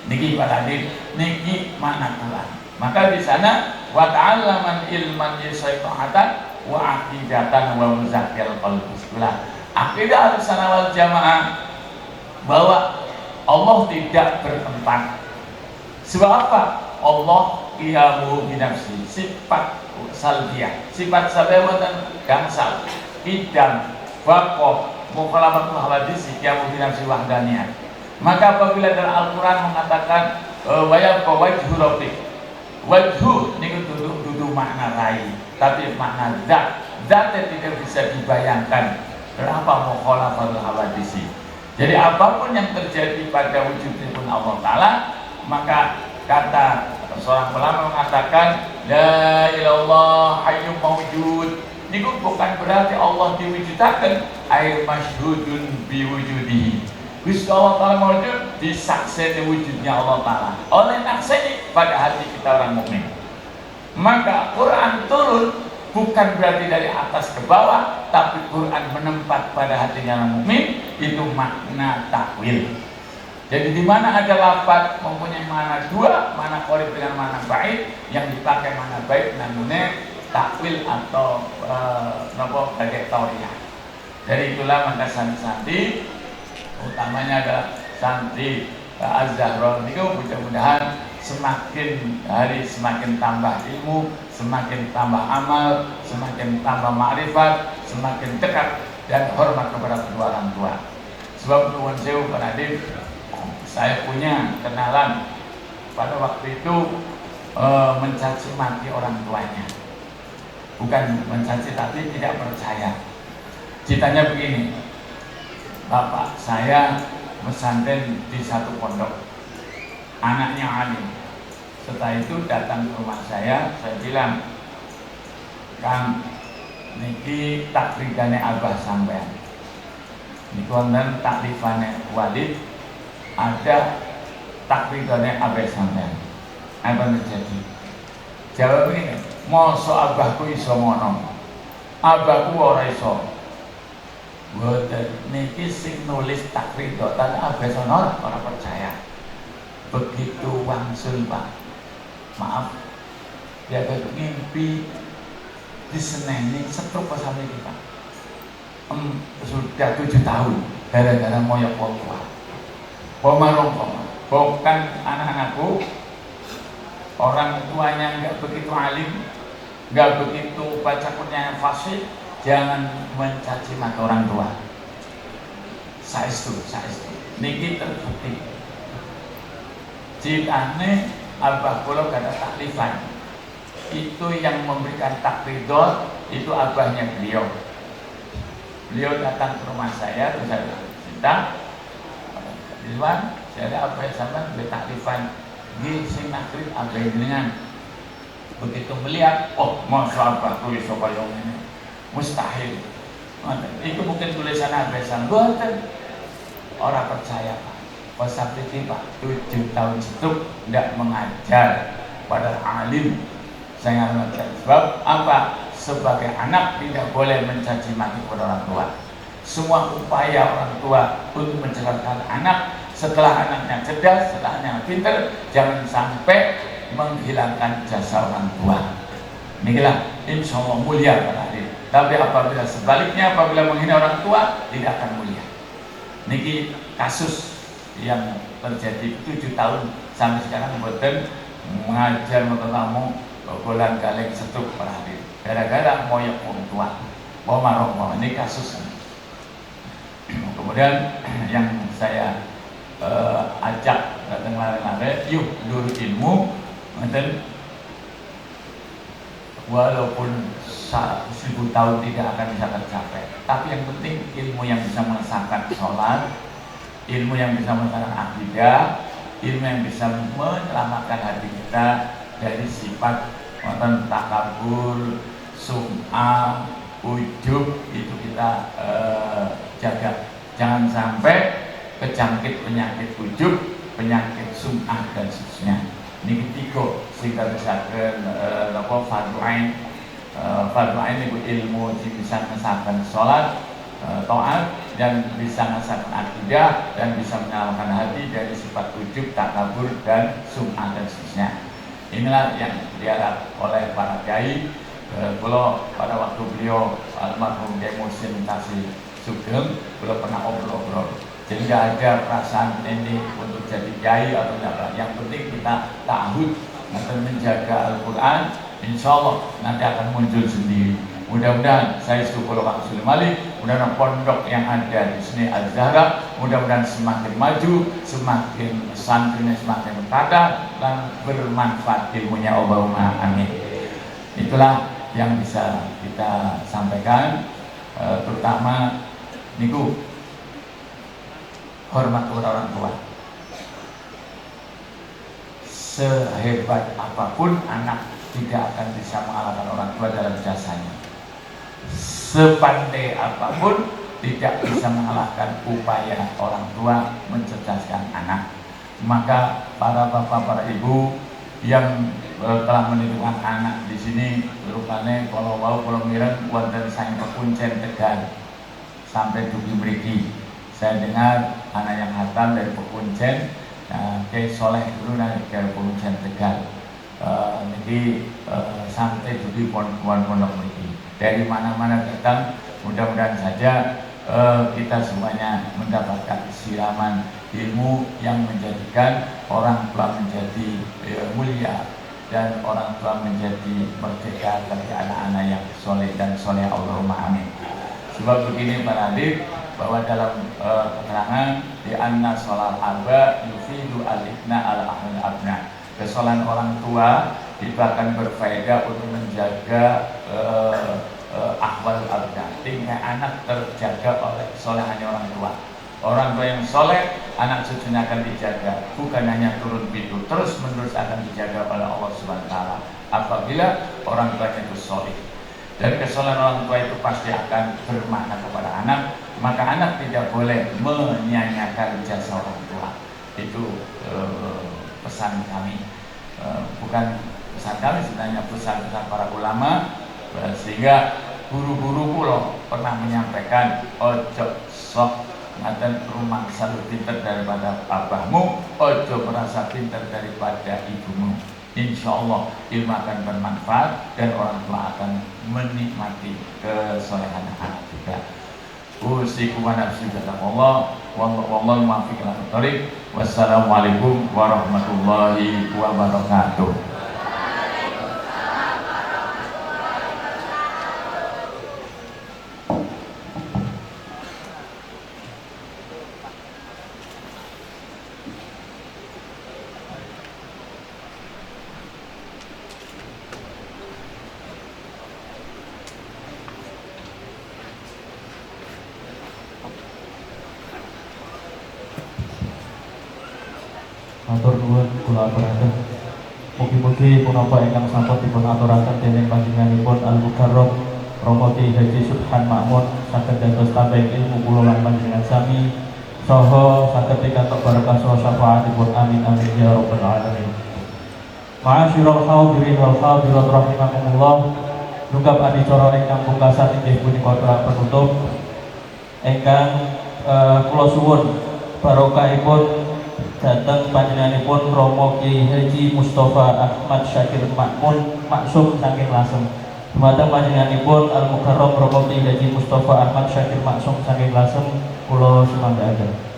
Niki Pak Hadir, niki makna Quran. Maka di sana wa ta'allaman ilman yasai'atan wa aqidatan wa muzakkir qalbus. Akidah Ahlussunnah wal Jamaah bahwa Allah tidak bertempat. Sebab apa? Allah qiyamu binafsi, sifat salbiyah, sifat sabawatan gangsal, idam, wakoh, mukhalafatul hawadisi, qiyamu binafsi wahdaniyah. Maka apabila dalam Al-Quran mengatakan wayabqa wajhu rabbik, wajhu ini duduk makna rai, tapi makna zat, zatnya tidak bisa dibayangkan. Kenapa mukhalafatul hawadisi? Jadi apapun yang terjadi pada wujudnya pun Allah Ta'ala, maka kata seorang ulama mengatakan la ilallah hayyum mawjud. Ini bukan berarti Allah diwujudkan, ay masyhudun biwujudihi. Gusti Allah Ta'ala mawjud, disaksikan wujudnya Allah Ta'ala oleh nakseni pada hati kita orang mukmin. Maka Quran turun bukan berarti dari atas ke bawah, tapi Quran menempat pada hatinya orang mukmin, itu makna takwil. Jadi di mana ada lafaz mempunyai makna dua, makna qorib dengan makna baik, yang dipakai makna baik namanya takwil atau nopo trajektoria. Dari itulah maka santri-santri, utamanya adalah santri Az-Zahra ini, mudah-mudahan semakin hari semakin tambah ilmu, semakin tambah amal, semakin tambah ma'rifat, semakin dekat dan hormat kepada kedua orang tua. Sebab nuwun sewu Pak Nadif, saya punya kenalan pada waktu itu mencaci maki orang tuanya. Bukan mencaci tapi tidak percaya. Ceritanya begini, bapak saya pesantren di satu pondok, anaknya alim. Setelah itu datang ke rumah saya bilang, Kang, niki takrigane abah sampean, niki wonten takrifane Walid, ada takrigane abah sampean. Apa terjadi? Jawab ini, mosok abahku iso ngono, abahku ora iso. Boten niki sing nulis takridotan abah sonor ora percaya. Begitu wangsul Pak, maaf, dia mimpi diseneni setruk sampai kita. Sudah 7 tahun gara-gara moyok wong tua. Bukan anak-anakku, orang tuanya nggak begitu alim, nggak begitu baca Quran yang fasih, jangan mencaci maki orang tua. Saestu. Niki terbukti. Jikane abah kula gak ada taklifan, itu yang memberikan takridot itu abahnya beliau. Beliau datang ke rumah saya, terus saya cerita, Ridwan, saya ada abah sampean beli taklifan, di sing nakrid abah dengan. Begitu melihat, oh masya abah tulis kaya ini, mustahil. Itu mungkin tulisan abah sampean, orang percaya Pak. Sampai Pak 7 tahun itu tidak mengajar pada alim. Saya mengajar. Sebab apa? Sebagai anak tidak boleh mencaci maki pada orang tua. Semua upaya orang tua untuk mencerdaskan anak, setelah anaknya cerdas, setelah anaknya pintar, jangan sampai menghilangkan jasa orang tua. Inilah insya Allah mulia Pak Hadir. Tapi apabila sebaliknya, apabila menghina orang tua, tidak akan mulia. Niki kasus yang terjadi 7 tahun sampai sekarang boten mengajar tamu bolan galeng setruk Pak Hadir gara-gara moyok wong tua. Mau ini kasus. Kemudian yang saya ajak datang lari-lari, yuk dulu ilmu, dan walaupun 1000 tahun tidak akan bisa tercapai, tapi yang penting ilmu yang bisa mengesahkan sholat, ilmu yang bisa mengesahkan akidah, ilmu yang bisa menyelamatkan hati kita dari sifat takabur, sum'ah, ujub, itu kita jaga. Jangan sampai kejangkit penyakit ujub, penyakit sum'ah dan seterusnya. Ini ketiga sehingga bisa fardu ain. Fardu ain itu ilmu yang bisa mengesahkan sholat, taat, dan bisa mengesahkan akidah, dan bisa menyelamatkan hati dari sifat ujub, takabur, dan sum'ah dan seterusnya. Inilah yang diharap oleh para kiai. Kalau pada waktu beliau almarhum Kiai Muhsin Tasih Sugeng, beliau pernah obrol-obrol. Jadi tidak ada perasaan ini untuk jadi kiai atau apa. Yang penting kita ta'ahud dan menjaga Al-Quran. Insya Allah nanti akan muncul sendiri. Mudah-mudahan saya syukur Kang Sulim Malik, mudah-mudahan pondok yang ada di sini Al-Zahra mudah-mudahan semakin maju, semakin santrinya semakin kata dan bermanfaat ilmunya. Allahumma amin. Itulah yang bisa kita sampaikan, terutama niku hormat kepada orang tua. Sehebat apapun anak tidak akan bisa mengalahkan orang tua dalam jasanya. Sepandai apapun tidak bisa mengalahkan upaya orang tua mencerdaskan anak. Maka para bapak, para ibu yang telah menitipkan anak di sini, rupane kalau mireng wonten sang Pekuncen Tegal sampai dugi mriki. Saya dengar anak yang hatam dari Pekuncen, Kiai Soleh dulu dari Pekuncen Tegal. Jadi sampai dugi pondok mriki. Dari mana-mana datang, mudah-mudahan saja kita semuanya mendapatkan siraman ilmu yang menjadikan orang tua menjadi mulia dan orang tua menjadi merdeka bagi anak-anak yang soleh dan soleh. Allahumma amin. Sebab begini para adik, bahwa dalam keterangan di anna sholal aba yufidu al-ibna al-ahlul abna, kesalahan orang tua itu akan berfaedah untuk menjaga ahwal abna, tingkah anak terjaga oleh solehannya orang tua. Orang tua yang soleh, anak cucunya akan dijaga, bukan hanya turun pintu, terus menerus akan dijaga oleh Allah Subhanahu wa Ta'ala apabila orang tuanya itu soleh. Dan kesolehan orang tua itu pasti akan bermakna kepada anak, maka anak tidak boleh menyanyiakan jasa orang tua. Itu pesan kami, bukan pesan kami, sebenarnya pesan-pesan para ulama, sehingga guru-guru pulau pernah menyampaikan ojo sok ngaten rumah selalu pinter daripada abahmu, ojo merasa pinter daripada ibumu. Insya Allah ilmu akan bermanfaat dan orang tua akan menikmati kesolehan anak juga. Usikum wa nafsi bittaqwallah wallahu muwaffiq ila thoriq. Wassalamualaikum warahmatullahi wabarakatuh. Matur nuwun kula aturaken. Mugi-mugi punapa ingkang sampun dipun aturaken dening panjenenganipun Al-Mukarram Romo Kiai Haji Subhan Makmun saged dados tambah ilmu kula lan panjenengan sami saha saged pikantuk barokah saha syafaatipun amin amin ya rabbal alamin. Ma'asyiral hadirin wal hadirat rahimakumullah. Dungkap adicara ingkang pungkasan inggih punika acara penutup ingkang kula suwun barokahipun datang panjenenganipun Romo Kiai Haji Mustafa Ahmad Syakir Makmun Maksum saking Lasem. Dumateng panjenenganipun Al-Mukarram Romo Kiai Haji Mustafa Ahmad Syakir Maksum saking Lasem kula sumanggaken.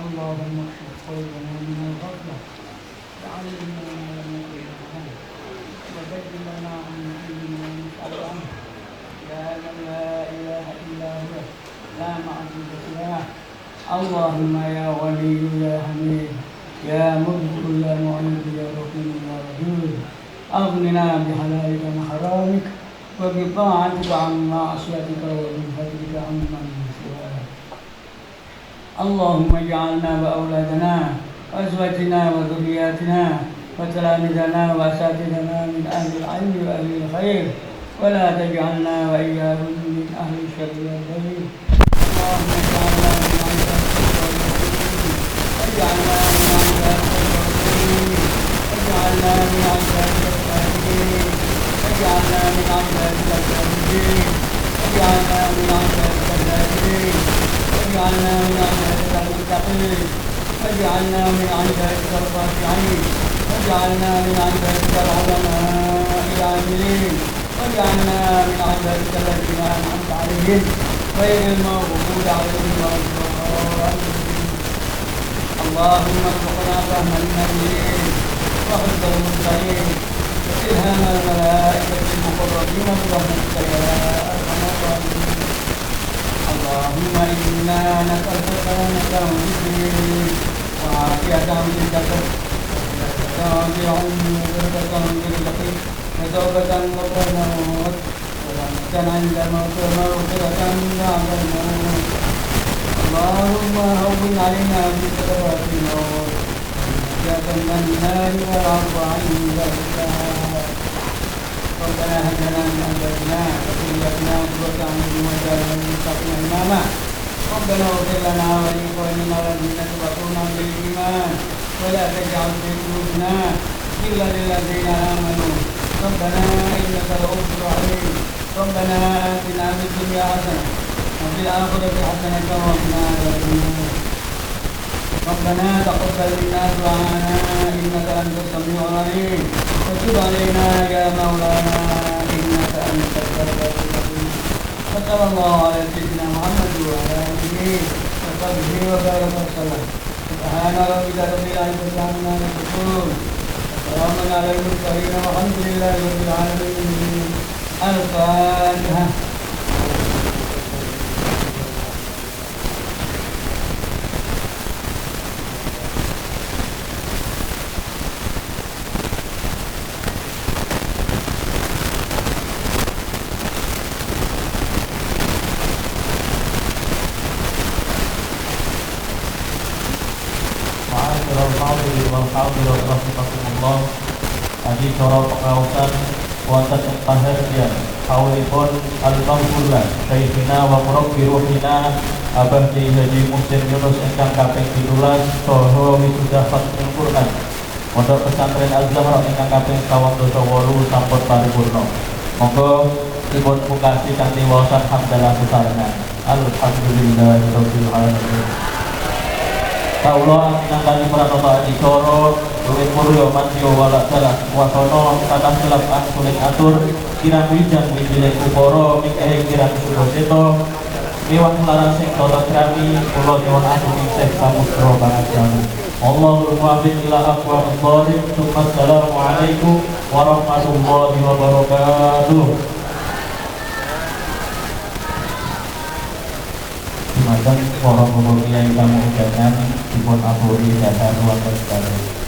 اللهم اكشف قلوبنا من الغفلة وعلمنا ما لم نكن نعلم وبين لنا عن علمنا نسأل عنه يا من لا إله إلا هو لا معبود سواه اللهم يا ولي يا حميد يا مبدئ يا معيد يا رحيم يا ودود أغننا بحلالك عن حرامك وبطاعتك عن معصيتك وبفضلك عن من سواك اللهم اجعلنا وأولادنا وأزواجنا وذرياتنا وتلامذنا وأساتذتنا من أهل العلم وأهل الخير ولا تجعلنا وإياهم من أهل الشر والبغي اللهم اجعلنا من عبادك الصالحين واجعلنا من عبادك الصالحين واجعلنا من عبادك الصالحين واجعلنا من عبادك الصالحين واجعلنا من عبادك الصالحين واجعلنا من عبادك المتقين واجعلنا من عبادك الخاشعين واجعلنا من عبادك العلماء العاملين واجعلنا من عبادك الذين أنعمت عليهم غير المغضوب عليهم ولا الضالين اللهم ارزقنا فهم النبيين وحفظ المرسلين وإلهام الملائكة المقربين برحمتك يا أرحم الراحمين اللهم إنا نسألك سلامة الدين وعافية في الجسد وتوبة باليقين وتوبة قبل الموت ورحمة عند الموت ومغفرة بعد الموت اللهم هون علينا في سكرات الموت ونجاة من النار والعفو عند الحساب ربنا هب لنا من ازواجنا وذرياتنا قرة اعين واجعلنا للمتقين اماما ربنا اغفر لنا ولاخواننا الذين سبقونا بالايمان ولا تجعل في قلوبنا غلا للذين امنوا ربنا انك رؤوف رحيم ربنا اتنا في الدنيا حسنه وفي الاخره حسنه وقنا عذاب النار ربنا تقبل منا دعاءنا انك انت السميع العليم وتب علينا يا مولانا انك انت التواب الرحيم وصلى الله على سيدنا محمد وعلى اله وصحبه وبارك وسلم سبحان ربك رب العزه عما يصفون وسلام على المرسلين والحمد لله رب العالمين الفاتحه Alhamdulillah rahimakumullah. Adi cara pengausan wonten ing paharyan haulipun al-Mahfullah Syekhina wa Murabbi Ruhina Abah Kiai Haji Muhsin Yunus ingkang kaping 17 saha wisuda Fathul Quran Pondok Pesantren Al-Zahra ingkang kaping 28 sampun paripurna. Monggo dipun mukasi kanthi waosan hamdalah besarengan. Alhamdulillahirabbil alamin. Kaulah nangkani pranata adicara luwih murya mantya walak dalah wasana kathah kelap sulit atur kirang wijang wijiling upara mikih kirang suraseta miwah larang sing tata krami kula nyuwun agung isih samudra pangajaran Allahul muwaffiq ila aqwamit thoriq. Assalamualaikum warahmatullahi wabarakatuh. Mantan para pemuda yang kamu ucapkan dipun ampuni dasar ruang sekali.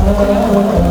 والأصحاب